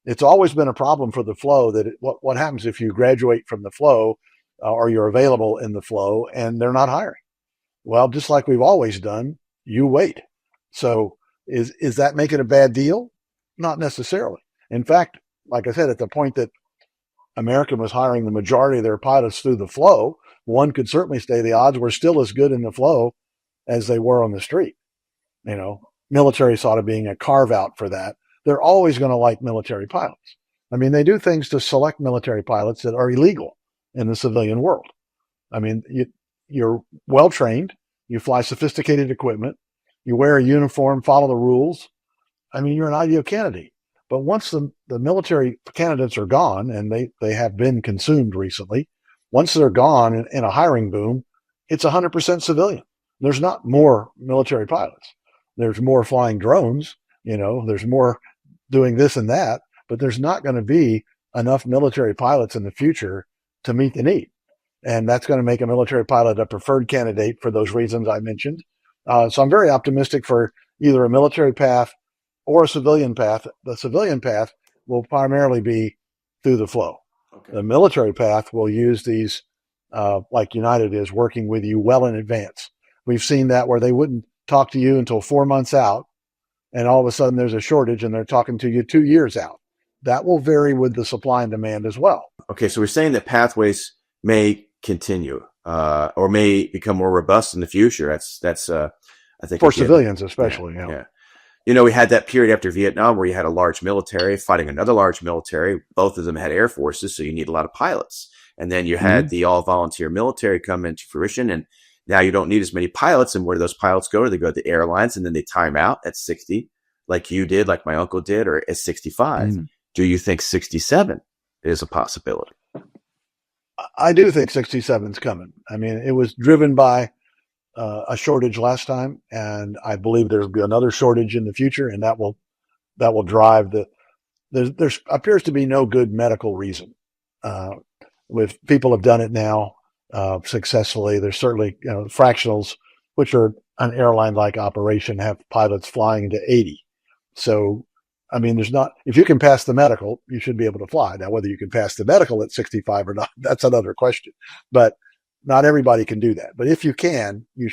It's always been a problem for the flow that what happens if you graduate from the flow or you're available in the flow and they're not hiring? Well, just like we've always done, you wait. So is that making a bad deal? Not necessarily. In fact, like I said, at the point that American was hiring the majority of their pilots through the flow, one could certainly say the odds were still as good in the flow as they were on the street. Military sort of being a carve out for that. They're always going to like military pilots. I mean, they do things to select military pilots that are illegal in the civilian world. I mean, you're well trained, you fly sophisticated equipment, you wear a uniform, follow the rules. I mean, you're an ideal candidate. But once the military candidates are gone, and they have been consumed recently, once they're gone in a hiring boom, it's 100% civilian. There's not more military pilots. There's more flying drones, there's more doing this and that, but there's not going to be enough military pilots in the future to meet the need. And that's going to make a military pilot a preferred candidate for those reasons I mentioned. So I'm very optimistic for either a military path or a civilian path. The civilian path will primarily be through the flow. Okay. The military path will use these, like United is, working with you well in advance. We've seen that where they wouldn't talk to you until 4 months out, and all of a sudden there's a shortage and they're talking to you 2 years out. That will vary with the supply and demand as well. Okay, so we're saying that pathways may continue or may become more robust in the future. That's I think for civilians especially. Yeah. You know, we had that period after Vietnam where you had a large military fighting another large military. Both of them had air forces, so you need a lot of pilots. And then you had the all-volunteer military come into fruition, and now you don't need as many pilots. And where do those pilots go? They go to the airlines, and then they time out at 60, like you did, like my uncle did, or at 65. Do you think 67 is a possibility? I do think 67 is coming. I mean, it was driven by a shortage last time, and I believe there'll be another shortage in the future, and that will drive there appears to be no good medical reason. If people have done it now successfully, there's certainly, fractionals, which are an airline-like operation, have pilots flying to 80. So, I mean, if you can pass the medical, you should be able to fly. Now, whether you can pass the medical at 65 or not, that's another question. But not everybody can do that. But if you can, you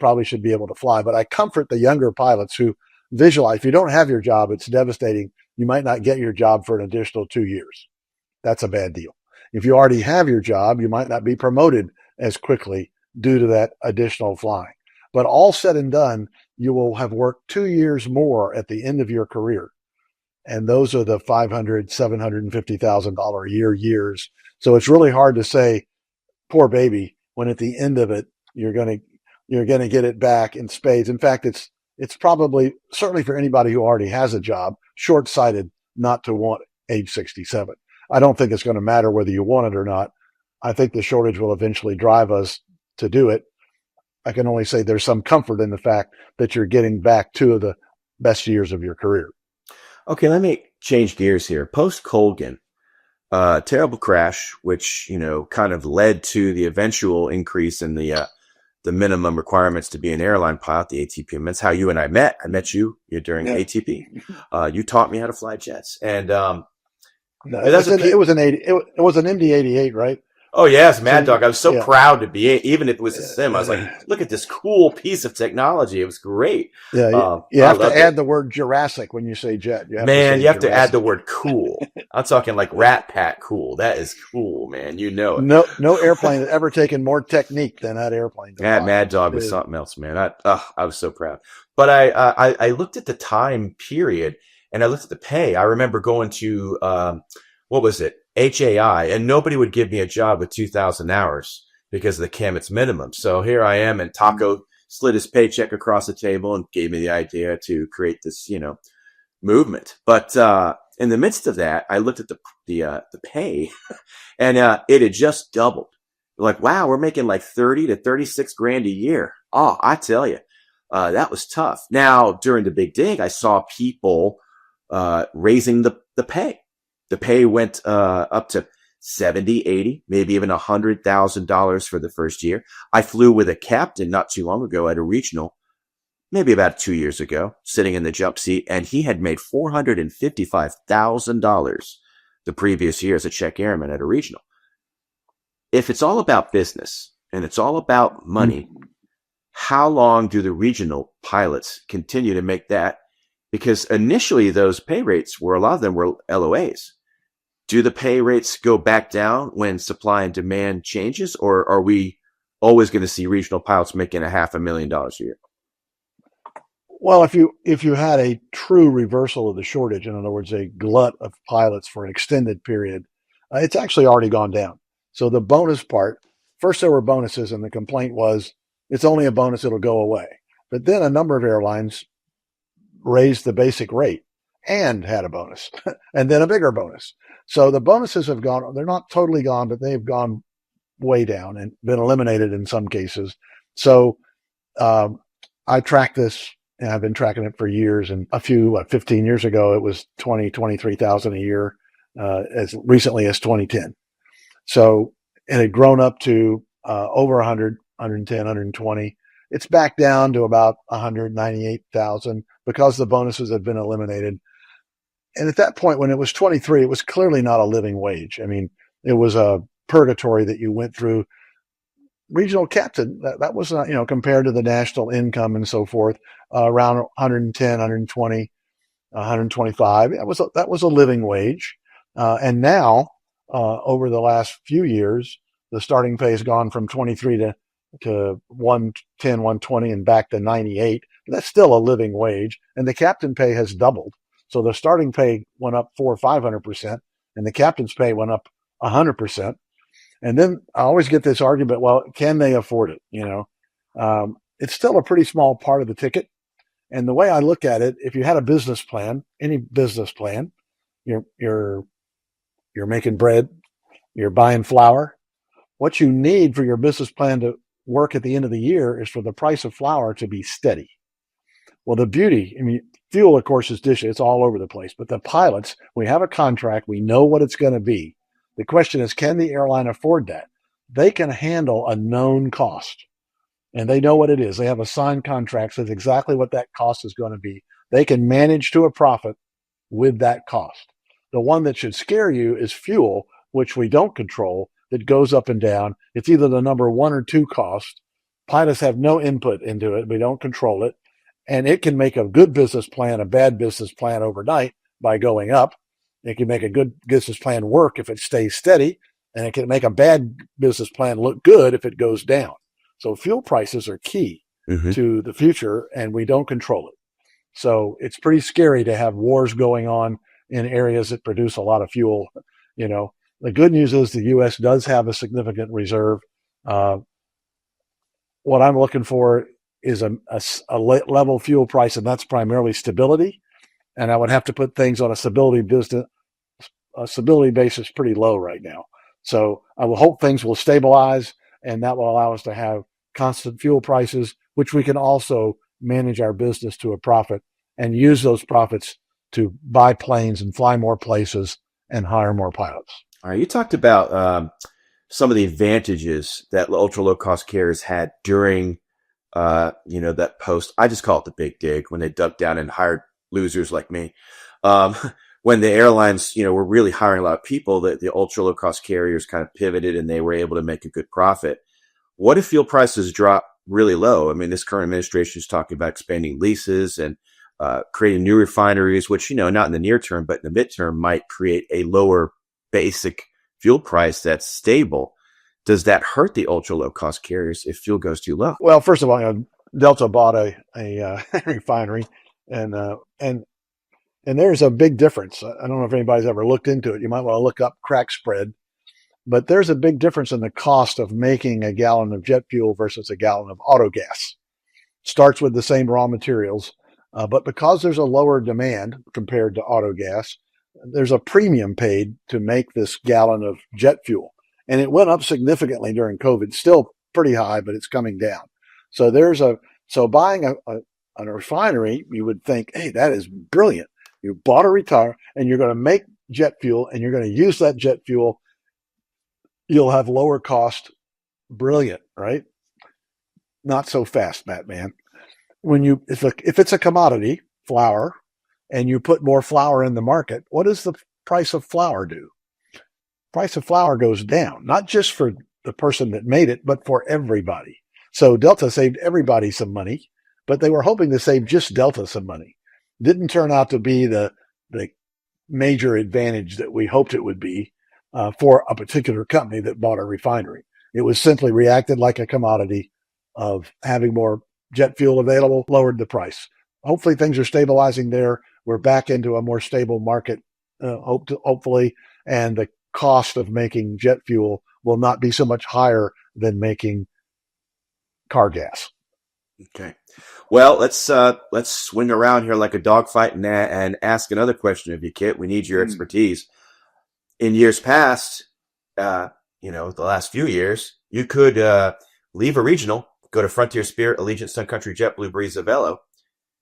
probably should be able to fly. But I comfort the younger pilots who visualize, if you don't have your job, it's devastating. You might not get your job for an additional 2 years. That's a bad deal. If you already have your job, you might not be promoted as quickly due to that additional flying. But all said and done, you will have worked 2 years more at the end of your career. And those are the $500,000, $750,000 a year years. So it's really hard to say, poor baby, when at the end of it, you're going to get it back in spades. In fact, it's probably, certainly for anybody who already has a job, short-sighted not to want age 67. I don't think it's going to matter whether you want it or not. I think the shortage will eventually drive us to do it. I can only say there's some comfort in the fact that you're getting back two of the best years of your career. Okay, let me change gears here. Post Colgan, terrible crash, which, kind of led to the eventual increase in the minimum requirements to be an airline pilot, the ATP. That's how you and I met. I met you during ATP. You taught me how to fly jets. And it was an MD-88, right? Oh, yes, Mad Dog. I was so proud to be, even if it was a sim. I was like, look at this cool piece of technology. It was great. Yeah, you have to add the word Jurassic when you say jet. You have to add the word cool. I'm talking like Rat Pack cool. That is cool, man. You know it. No airplane has ever taken more technique than that airplane. That Mad Dog was something else, man. I was so proud. But I looked at the time period and I looked at the pay. I remember going to, what was it? HAI, and nobody would give me a job with 2,000 hours because of the Camet's minimum. So here I am, and Taco slid his paycheck across the table and gave me the idea to create this, movement. But in the midst of that, I looked at the pay, and it had just doubled. Like, wow, we're making like 30 to 36 grand a year. Oh, I tell you, that was tough. Now, during the big dig, I saw people raising the pay. The pay went up to $70,000, $80,000, maybe even $100,000 for the first year. I flew with a captain not too long ago at a regional, maybe about 2 years ago, sitting in the jump seat, and he had made $455,000 the previous year as a check airman at a regional. If it's all about business and it's all about money, how long do the regional pilots continue to make that? Because initially those pay rates a lot of them were LOAs. Do the pay rates go back down when supply and demand changes, or are we always going to see regional pilots making $500,000 a year? Well, if you had a true reversal of the shortage, in other words, a glut of pilots for an extended period, it's actually already gone down. So the bonus part, first there were bonuses, and the complaint was it's only a bonus, it'll go away. But then a number of airlines raised the basic rate and had a bonus, and then a bigger bonus. So the bonuses have gone, they're not totally gone, but they've gone way down and been eliminated in some cases. So I track this, and I've been tracking it for years. And 15 years ago, it was 23,000 a year, as recently as 2010. So it had grown up to over 100, 110, 120. It's back down to about 198,000 because the bonuses have been eliminated. And at that point, when it was 23, it was clearly not a living wage. I mean, it was a purgatory that you went through. Regional captain, that was not, compared to the national income and so forth, around 110, 120, 125. That was a living wage. And now, over the last few years, the starting pay has gone from 23 to 110, 120 and back to 98. That's still a living wage. And the captain pay has doubled. So the starting pay went up 400 or 500%, and the captain's pay went up 100%. And then I always get this argument, well, can they afford it? It's still a pretty small part of the ticket. And the way I look at it, if you had a business plan, any business plan, you're making bread, you're buying flour. What you need for your business plan to work at the end of the year is for the price of flour to be steady. Well, the beauty, fuel, of course, is dishes. It's all over the place. But the pilots, we have a contract. We know what it's going to be. The question is, can the airline afford that? They can handle a known cost, and they know what it is. They have a signed contract that says exactly what that cost is going to be. They can manage to a profit with that cost. The one that should scare you is fuel, which we don't control, that goes up and down. It's either the number one or two cost. Pilots have no input into it. We don't control it. And it can make a good business plan a bad business plan overnight by going up. It can make a good business plan work if it stays steady, and it can make a bad business plan look good if it goes down. So fuel prices are key to the future, and we don't control it. So it's pretty scary to have wars going on in areas that produce a lot of fuel. The good news is the U.S. does have a significant reserve. What I'm looking for is a level fuel price, and that's primarily stability. And I would have to put things on a stability basis pretty low right now. So I will hope things will stabilize, and that will allow us to have constant fuel prices, which we can also manage our business to a profit and use those profits to buy planes and fly more places and hire more pilots. All right, you talked about some of the advantages that ultra low cost carriers had during that post. I just call it the big dig, when they dug down and hired losers like me. When the airlines, were really hiring a lot of people, that the ultra low cost carriers kind of pivoted and they were able to make a good profit. What if fuel prices drop really low? This current administration is talking about expanding leases and creating new refineries, which, not in the near term, but in the midterm might create a lower basic fuel price that's stable. Does that hurt the ultra low cost carriers if fuel goes too low? Well, first of all, Delta bought a refinery, and there's a big difference. I don't know if anybody's ever looked into it. You might want to look up crack spread, but there's a big difference in the cost of making a gallon of jet fuel versus a gallon of auto gas. Starts with the same raw materials, but because there's a lower demand compared to auto gas, there's a premium paid to make this gallon of jet fuel. And it went up significantly during COVID, still pretty high, but it's coming down. So buying a refinery, you would think, hey, that is brilliant. You bought a retire and you're going to make jet fuel and you're going to use that jet fuel. You'll have lower cost. Brilliant, right? Not so fast, Batman. If it's a commodity, flour, and you put more flour in the market, what does the price of flour do? Price of flour goes down, not just for the person that made it, but for everybody. So Delta saved everybody some money, but they were hoping to save just Delta some money. Didn't turn out to be the major advantage that we hoped it would be for a particular company that bought a refinery. It was simply reacted like a commodity of having more jet fuel available, lowered the price. Hopefully things are stabilizing there. We're back into a more stable market, hopefully, and the cost of making jet fuel will not be so much higher than making car gas. Okay. Well, let's swing around here like a dogfight and ask another question of you, Kit. We need your expertise. In years past, the last few years, you could leave a regional, go to Frontier, Spirit, Allegiant, Sun Country, JetBlue, Breeze, Avelo,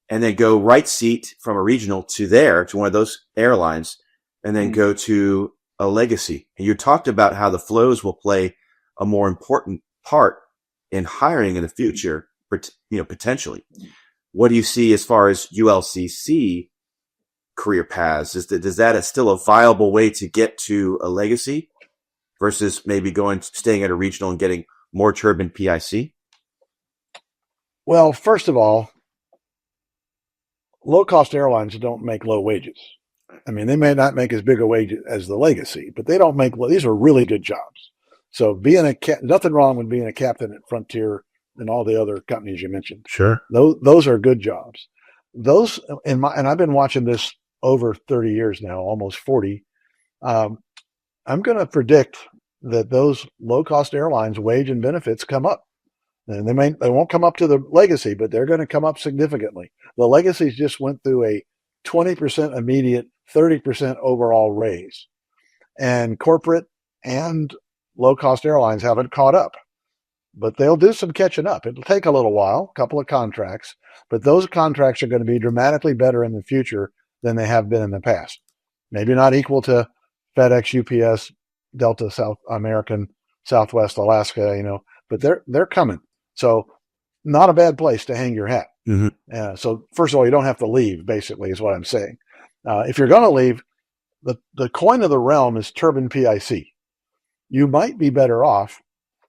and then go right seat from a regional to one of those airlines, and then go to a legacy. And you talked about how the flows will play a more important part in hiring in the future. potentially. What do you see as far as ULCC career paths? Is that still a viable way to get to a legacy versus maybe staying at a regional and getting more turbine PIC? Well, first of all, low-cost airlines don't make low wages. I mean, they may not make as big a wage as the legacy, but they don't make, these are really good jobs. So nothing wrong with being a captain at Frontier and all the other companies you mentioned. Sure. Those are good jobs. And I've been watching this over 30 years now, almost 40. I'm going to predict that those low-cost airlines wage and benefits come up. And they won't come up to the legacy, but they're going to come up significantly. The legacies just went through a 20% immediate, 30% overall raise. And corporate and low-cost airlines haven't caught up. But they'll do some catching up. It'll take a little while, a couple of contracts, but those contracts are going to be dramatically better in the future than they have been in the past. Maybe not equal to FedEx, UPS, Delta, South American, Southwest, Alaska, but they're coming. So not a bad place to hang your hat. Mm-hmm. So first of all, you don't have to leave, basically, is what I'm saying. If you're going to leave, the coin of the realm is turbine PIC. You might be better off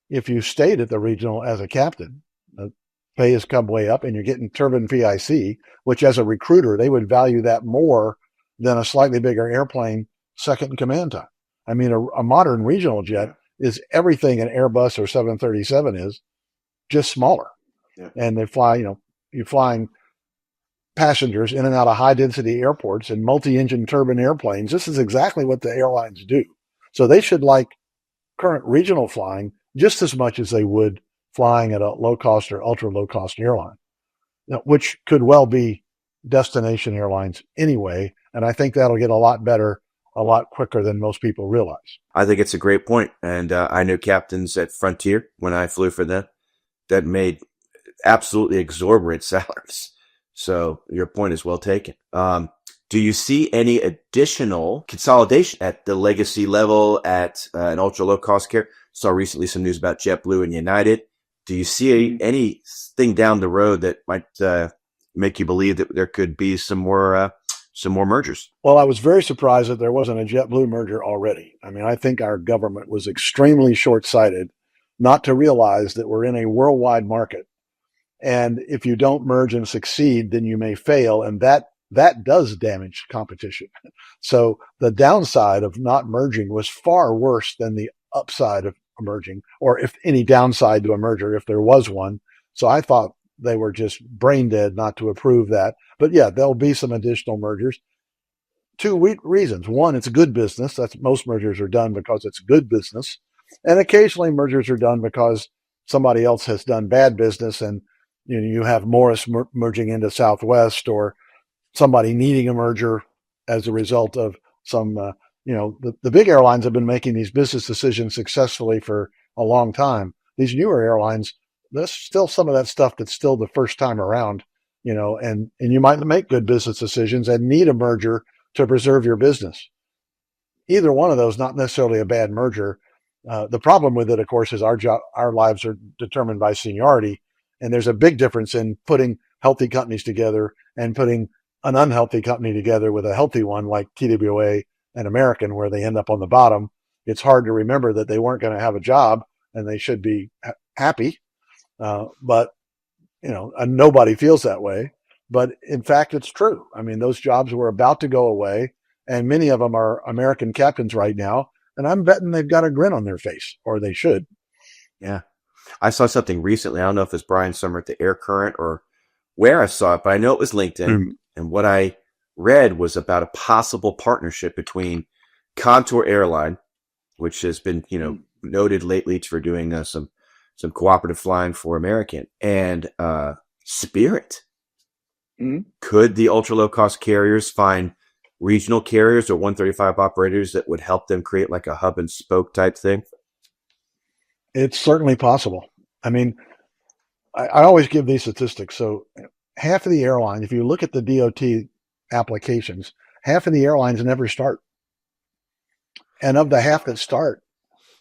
if you stayed at the regional as a captain. The pay has come way up and you're getting turbine PIC, which as a recruiter, they would value that more than a slightly bigger airplane second in command time. I mean, a modern regional jet is everything an Airbus or 737 is, just smaller. Yeah. And they fly, you're flying passengers in and out of high density airports and multi-engine turbine airplanes. This is exactly what the airlines do. So they should like current regional flying just as much as they would flying at a low cost or ultra low cost airline, which could well be destination airlines anyway. And I think that'll get a lot better, a lot quicker than most people realize. I think it's a great point. And I knew captains at Frontier when I flew for them that made absolutely exorbitant salaries. So your point is well taken. Do you see any additional consolidation at the legacy level at an ultra low cost carrier? Saw recently some news about JetBlue and United. Do you see anything down the road that might make you believe that there could be some more mergers? Well, I was very surprised that there wasn't a JetBlue merger already. I mean, I think our government was extremely short-sighted not to realize that we're in a worldwide market. And if you don't merge and succeed, then you may fail. And that does damage competition. So the downside of not merging was far worse than the upside of merging, or if any downside to a merger, if there was one. So I thought they were just brain dead not to approve that. But yeah, there'll be some additional mergers. Two reasons. One, it's good business. Most mergers are done because it's good business. And occasionally mergers are done because somebody else has done bad business, and you have Morris merging into Southwest, or somebody needing a merger as a result of some, the big airlines have been making these business decisions successfully for a long time. These newer airlines, there's still some of that stuff that's still the first time around, and you might make good business decisions and need a merger to preserve your business. Either one of those, not necessarily a bad merger. The problem with it, of course, is our lives are determined by seniority. And there's a big difference in putting healthy companies together and putting an unhealthy company together with a healthy one like TWA and American, where they end up on the bottom. It's hard to remember that they weren't going to have a job and they should be happy. But nobody feels that way. But in fact, it's true. I mean, those jobs were about to go away, and many of them are American captains right now. And I'm betting they've got a grin on their face, or they should. Yeah. I saw something recently. I don't know if it's Brian Summer at the Air Current or where I saw it, but I know it was LinkedIn. Mm. And what I read was about a possible partnership between Contour Airline, which has been, noted lately for doing some cooperative flying for American, and Spirit. Mm. Could the ultra low cost carriers find regional carriers or 135 operators that would help them create like a hub and spoke type thing? It's certainly possible. I mean, I always give these statistics. So half of the airlines, if you look at the DOT applications, half of the airlines never start. And of the half that start,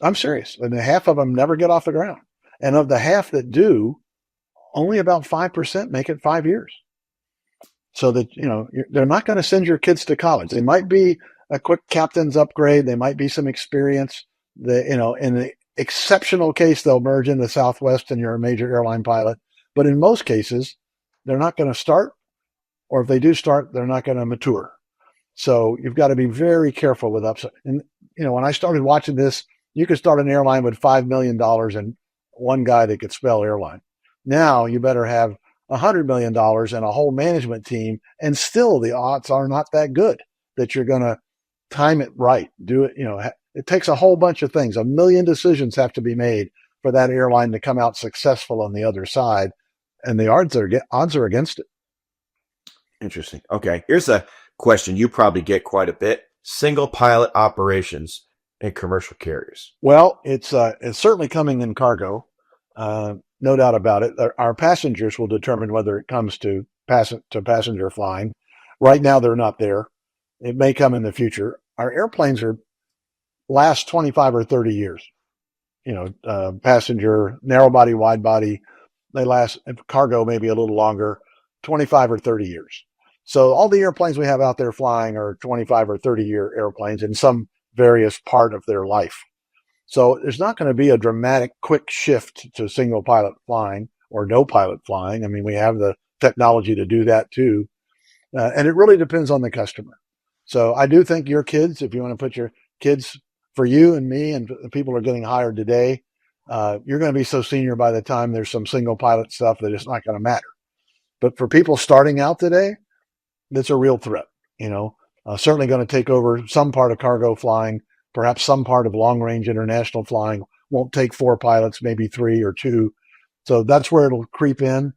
I'm serious, and the half of them never get off the ground. And of the half that do, only about 5% make it 5 years. So that, they're not going to send your kids to college. They might be a quick captain's upgrade. They might be some experience. In the exceptional case, they'll merge into Southwest and you're a major airline pilot. But in most cases, they're not going to start, or if they do start, they're not going to mature. So you've got to be very careful with upside. And, when I started watching this, you could start an airline with $5 million and one guy that could spell airline. Now you better have $100 million and a whole management team, and still the odds are not that good that you're going to time it right. Do it, it takes a whole bunch of things. 1 million decisions have to be made for that airline to come out successful on the other side, and the odds are against it. Interesting. Okay, here's a question you probably get quite a bit: single pilot operations in commercial carriers. Well, it's certainly coming in cargo. No doubt about it. Our passengers will determine whether it comes to passenger flying. Right now, they're not there. It may come in the future. Our airplanes last 25 or 30 years. Passenger, narrow body, wide body, they last. Cargo maybe a little longer, 25 or 30 years. So all the airplanes we have out there flying are 25 or 30-year airplanes in some various part of their life. So there's not going to be a dramatic quick shift to single pilot flying or no pilot flying. I mean, we have the technology to do that too. And it really depends on the customer. So I do think your kids, if you want to put your kids, for you and me and the people who are getting hired today, you're going to be so senior by the time there's some single pilot stuff that it's not going to matter. But for people starting out today, that's a real threat. Certainly going to take over some part of cargo flying. Perhaps some part of long-range international flying won't take 4 pilots, maybe 3 or 2. So that's where it'll creep in.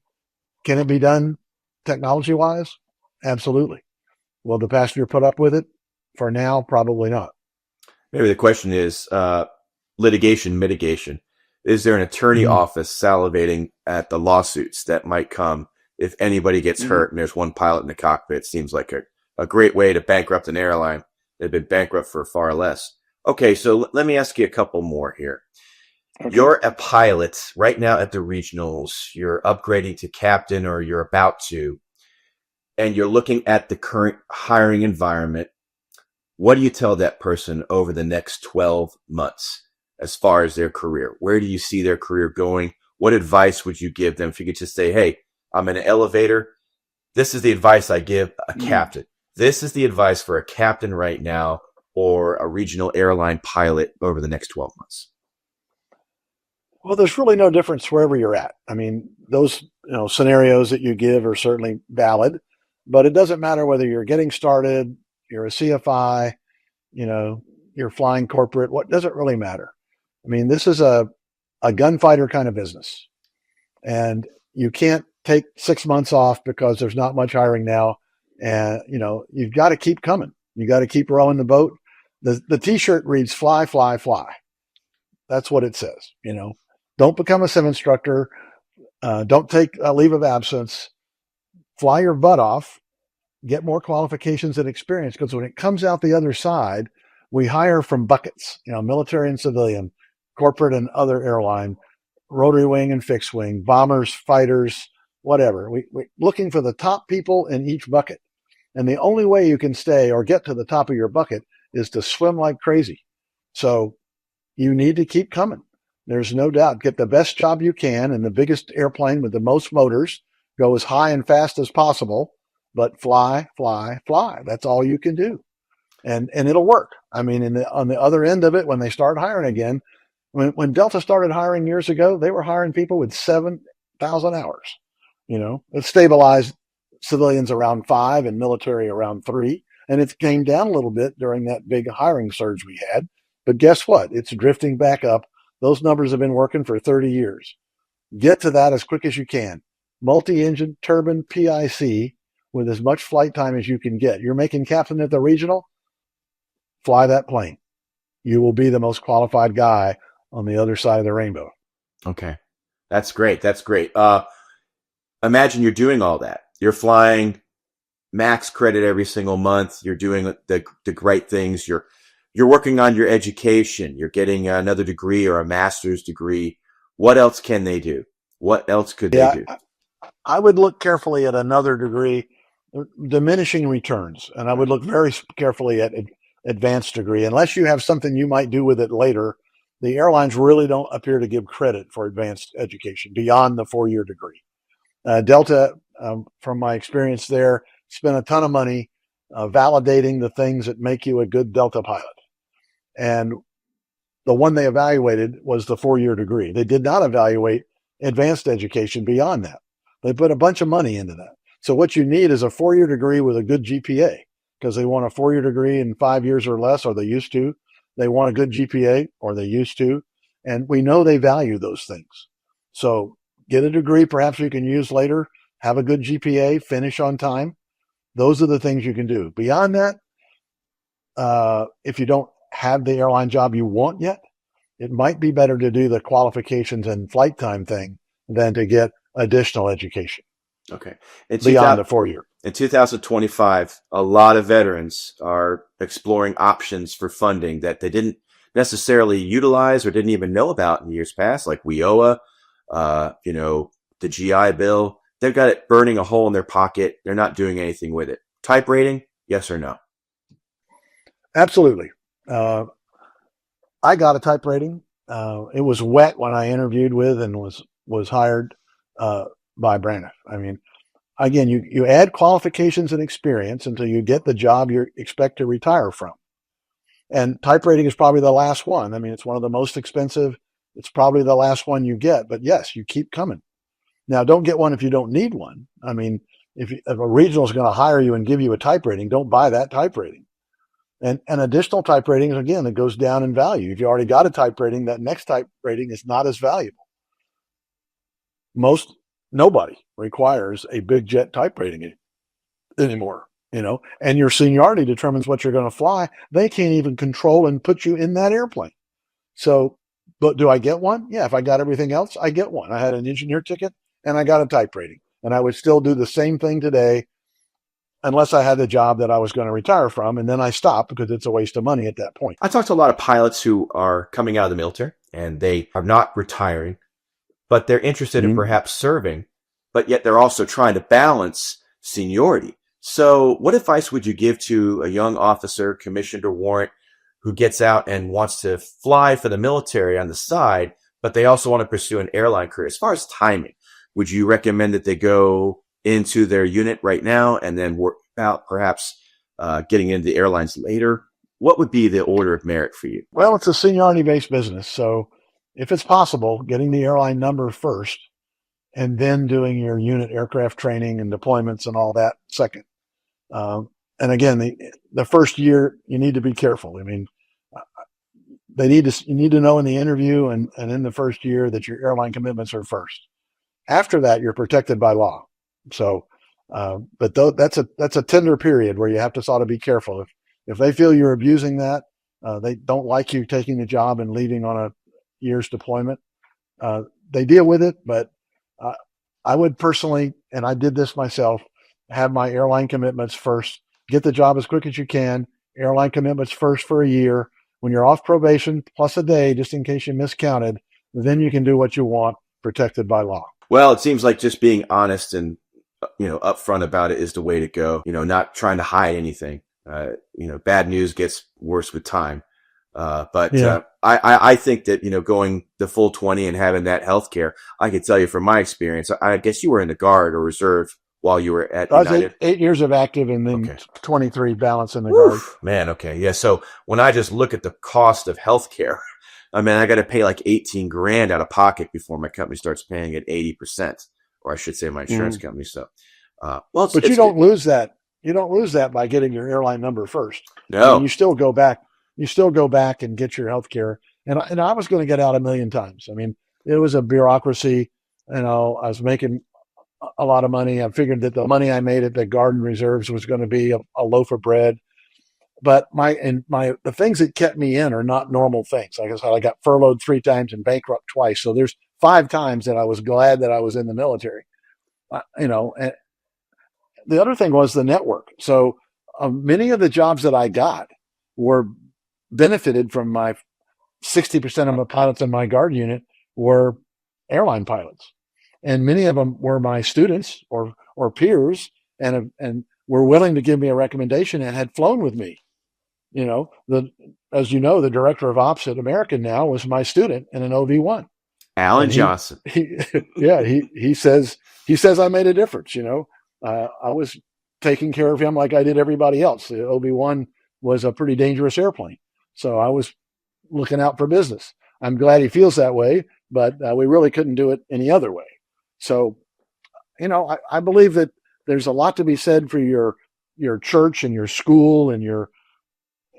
Can it be done technology-wise? Absolutely. Will the passenger put up with it? For now, probably not. Maybe the question is litigation mitigation. Is there an attorney office salivating at the lawsuits that might come if anybody gets hurt and there's one pilot in the cockpit? It seems like a great way to bankrupt an airline. They've been bankrupt for far less. Okay, so let me ask you a couple more here. Okay. You're a pilot right now at the regionals. You're upgrading to captain, or you're about to, and you're looking at the current hiring environment. What do you tell that person over the next 12 months as far as their career? Where do you see their career going? What advice would you give them if you could just say, hey, I'm in an elevator. This is the advice I give a captain. This is the advice for a captain right now, or a regional airline pilot over the next 12 months? Well, there's really no difference wherever you're at. I mean, those scenarios that you give are certainly valid, but it doesn't matter whether you're getting started, you're a CFI, you're flying corporate. What does it really matter? I mean, this is a gunfighter kind of business, and you can't take 6 months off because there's not much hiring now. And, you've got to keep coming. You got to keep rowing the boat. The t-shirt reads fly, fly, fly. That's what it says. Don't become a sim instructor. Don't take a leave of absence. Fly your butt off. Get more qualifications and experience, because when it comes out the other side, we hire from buckets, military and civilian, corporate and other airline, rotary wing and fixed wing, bombers, fighters, whatever. We're looking for the top people in each bucket. And the only way you can stay or get to the top of your bucket is to swim like crazy. So you need to keep coming. There's no doubt. Get the best job you can in the biggest airplane with the most motors. Go as high and fast as possible, but fly, fly, fly. That's all you can do. And it'll work. I mean, on the other end of it, when they start hiring again, when Delta started hiring years ago, they were hiring people with 7,000 hours. It stabilized civilians around 5 and military around 3. And it came down a little bit during that big hiring surge we had. But guess what? It's drifting back up. Those numbers have been working for 30 years. Get to that as quick as you can. Multi-engine turbine PIC with as much flight time as you can get. You're making captain at the regional? Fly that plane. You will be the most qualified guy on the other side of the rainbow. Okay. That's great. That's great. Imagine you're doing all that. You're flying max credit every single month. You're doing the great things. You're working on your education. You're getting another degree or a master's degree. What else can they do? What else could they Yeah, do? I would look carefully at another degree, diminishing returns, and I would look very carefully at advanced degree. Unless you have something you might do with it later, the airlines really don't appear to give credit for advanced education beyond the 4-year degree. Delta, from my experience there, spent a ton of money validating the things that make you a good Delta pilot. And the one they evaluated was the 4-year degree. They did not evaluate advanced education beyond that. They put a bunch of money into that. So what you need is a 4-year degree with a good GPA, because they want a 4-year degree in 5 years or less, or they used to. They want a good GPA, or they used to. And we know they value those things. So get a degree perhaps you can use later, have a good GPA, finish on time. Those are the things you can do. Beyond that, if you don't have the airline job you want yet, it might be better to do the qualifications and flight time thing than to get additional education. Okay. Beyond the 4-year. In 2025, a lot of veterans are exploring options for funding that they didn't necessarily utilize or didn't even know about in years past, like WIOA, the GI Bill. They've got it burning a hole in their pocket. They're not doing anything with it. Type rating, yes or no? Absolutely. I got a type rating. It was wet when I interviewed with and was hired by Braniff. I mean, again, you add qualifications and experience until you get the job you expect to retire from. And type rating is probably the last one. I mean, it's one of the most expensive. It's probably the last one you get. But yes, you keep coming. Now, don't get one if you don't need one. I mean, if a regional is going to hire you and give you a type rating, don't buy that type rating. And additional type ratings, again, it goes down in value. If you already got a type rating, that next type rating is not as valuable. Nobody requires a big jet type rating anymore, and your seniority determines what you're going to fly. They can't even control and put you in that airplane. So, but do I get one? Yeah, if I got everything else, I get one. I had an engineer ticket and I got a type rating, and I would still do the same thing today unless I had the job that I was going to retire from, and then I stopped because it's a waste of money at that point. I talked to a lot of pilots who are coming out of the military and they are not retiring, but they're interested in perhaps serving, but yet they're also trying to balance seniority. So what advice would you give to a young officer, commissioned or warrant, who gets out and wants to fly for the military on the side, but they also want to pursue an airline career? As far as timing, would you recommend that they go into their unit right now and then work out perhaps getting into the airlines later? What would be the order of merit for you? Well, it's a seniority-based business. So if it's possible, getting the airline number first and then doing your unit aircraft training and deployments and all that second. And again, the first year, you need to be careful. I mean, you need to know in the interview and in the first year that your airline commitments are first. After that, you're protected by law. So, but that's a tender period where you have to sort of be careful. If they feel you're abusing that, they don't like you taking the job and leaving on a year's deployment. They deal with it, but I would personally, and I did this myself, have my airline commitments first. Get the job as quick as you can. Airline commitments first for a year. When you're off probation, plus a day, just in case you miscounted, then you can do what you want, protected by law. Well, it seems like just being honest and upfront about it is the way to go. Not trying to hide anything. Bad news gets worse with time. I think that, going the full 20 and having that healthcare, I can tell you from my experience, I guess you were in the Guard or Reserve while you were at United. I was 8 years of active and then 23 balance in the Guard. Man, okay. Yeah. So when I just look at the cost of healthcare, I mean, I got to pay like $18,000 out of pocket before my company starts paying at 80%, or I should say my insurance company. So, but you don't lose that. You don't lose that by getting your airline number first. No, I mean, you still go back. You still go back and get your health care. And I was going to get out a million times. I mean, it was a bureaucracy. I was making a lot of money. I figured that the money I made at the Garden Reserves was going to be a loaf of bread. But the things that kept me in are not normal things. Like I said, I got furloughed 3 times and bankrupt twice. So there's 5 times that I was glad that I was in the military. And the other thing was the network. So many of the jobs that I got were benefited from my 60% of the pilots in my Guard unit were airline pilots. and many of them were my students or peers, and were willing to give me a recommendation and had flown with me. You know, as you know, the director of ops at American now was my student in an OV1. Alan And Johnson. He says I made a difference. I was taking care of him like I did everybody else. The OV1 was a pretty dangerous airplane, so I was looking out for business. I'm glad he feels that way, but we really couldn't do it any other way. So, I believe that there's a lot to be said for your church and your school and your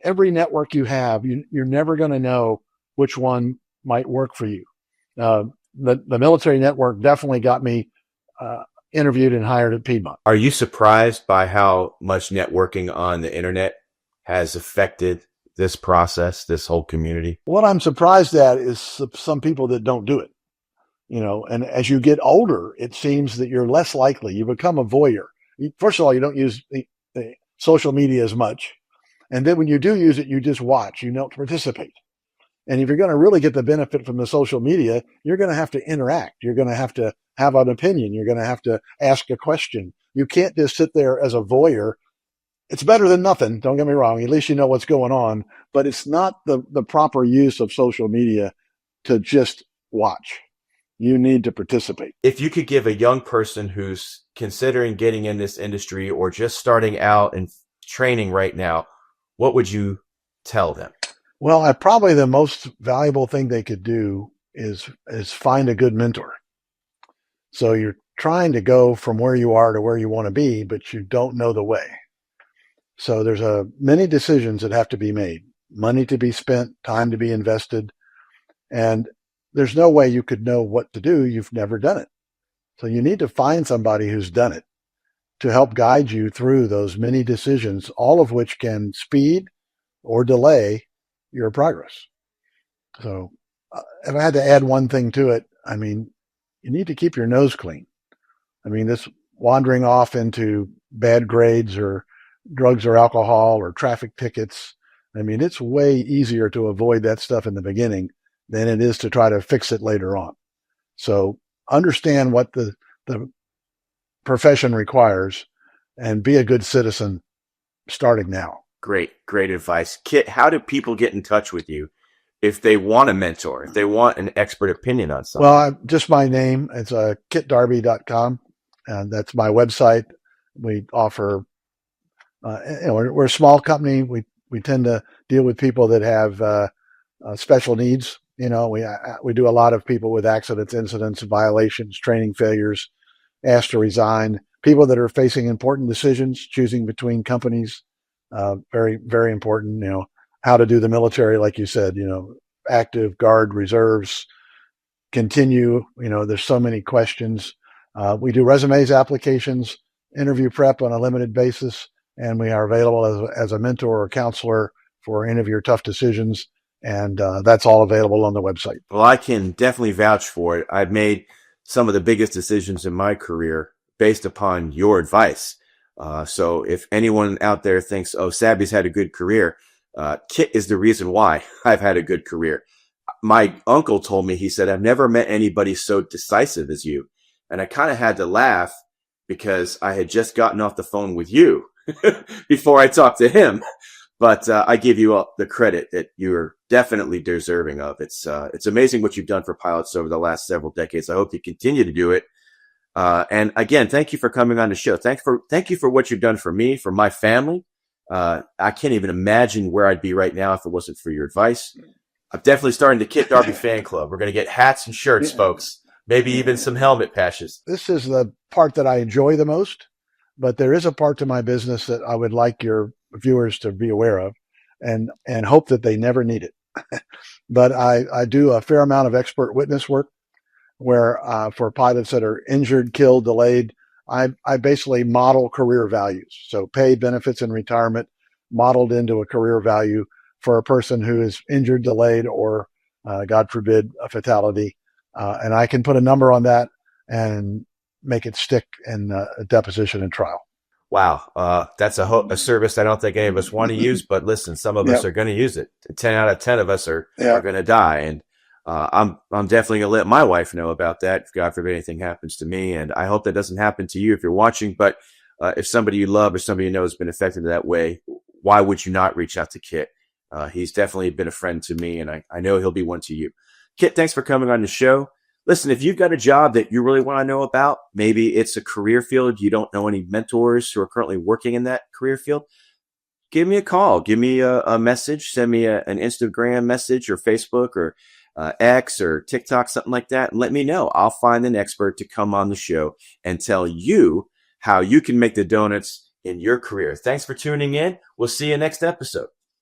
every network you have. You're never going to know which one might work for you. The military network definitely got me interviewed and hired at Piedmont. Are you surprised by how much networking on the internet has affected this process, this whole community? What I'm surprised at is some people that don't do it. And as you get older, it seems that you're less likely. You become a voyeur. First of all, you don't use the social media as much. And then when you do use it, you just watch. You don't participate. And if you're going to really get the benefit from the social media, you're going to have to interact. You're going to have an opinion. You're going to have to ask a question. You can't just sit there as a voyeur. It's better than nothing. Don't get me wrong. At least you know what's going on. But it's not the proper use of social media to just watch. You need to participate. If you could give a young person who's considering getting in this industry or just starting out and training right now, what would you tell them? Well, probably the most valuable thing they could do is find a good mentor. So you're trying to go from where you are to where you want to be, but you don't know the way. So there's many decisions that have to be made, money to be spent, time to be invested, and there's no way you could know what to do. You've never done it. So you need to find somebody who's done it to help guide you through those many decisions, all of which can speed or delay your progress. So if I had to add one thing to it, you need to keep your nose clean. This wandering off into bad grades or drugs or alcohol or traffic tickets, it's way easier to avoid that stuff in the beginning than it is to try to fix it later on. So understand what the profession requires and be a good citizen starting now. Great advice. Kit, how do people get in touch with you if they want a mentor, if they want an expert opinion on something? Well, just my name. It's kitdarby.com, and that's my website. We offer, we're a small company. We tend to deal with people that have special needs. We do a lot of people with accidents, incidents, violations, training failures, asked to resign, people that are facing important decisions, choosing between companies. Very, very important, how to do the military, like you said, active, guard, reserves, continue, there's so many questions. We do resumes, applications, interview prep on a limited basis, and we are available as a mentor or counselor for any of your tough decisions. And that's all available on the website. Well, I can definitely vouch for it. I've made some of the biggest decisions in my career based upon your advice. So if anyone out there thinks, oh, Sabby's had a good career, Kit is the reason why I've had a good career. My uncle told me, he said, I've never met anybody so decisive as you. And I kind of had to laugh because I had just gotten off the phone with you before I talked to him. But I give you all the credit that you're definitely deserving of. It's amazing what you've done for pilots over the last several decades. I hope you continue to do it. And again, thank you for coming on the show. Thank you for what you've done for me, for my family. I can't even imagine where I'd be right now if it wasn't for your advice. I'm definitely starting the Kit Darby fan club. We're going to get hats and shirts, folks. Maybe even some helmet patches. This is the part that I enjoy the most, but there is a part to my business that I would like your viewers to be aware of and hope that they never need it. But I do a fair amount of expert witness work where for pilots that are injured, killed, delayed, I basically model career values. So pay, benefits, and retirement modeled into a career value for a person who is injured, delayed, or God forbid, a fatality. And I can put a number on that and make it stick in a deposition and trial. Wow. That's a service I don't think any of us want to use, but listen, some of us are going to use it. 10 out of 10 of us are going to die. And I'm definitely gonna let my wife know about that if God forbid anything happens to me, and I hope that doesn't happen to you if you're watching. But if somebody you love or somebody you know has been affected that way, why would you not reach out to Kit? He's definitely been a friend to me, and I know he'll be one to you. Kit, thanks for coming on the show. Listen, if you've got a job that you really want to know about, maybe it's a career field, you don't know any mentors who are currently working in that career field, give me a call, give me a message, send me an Instagram message or Facebook or X or TikTok, something like that, and let me know. I'll find an expert to come on the show and tell you how you can make the donuts in your career. Thanks for tuning in. We'll see you next episode.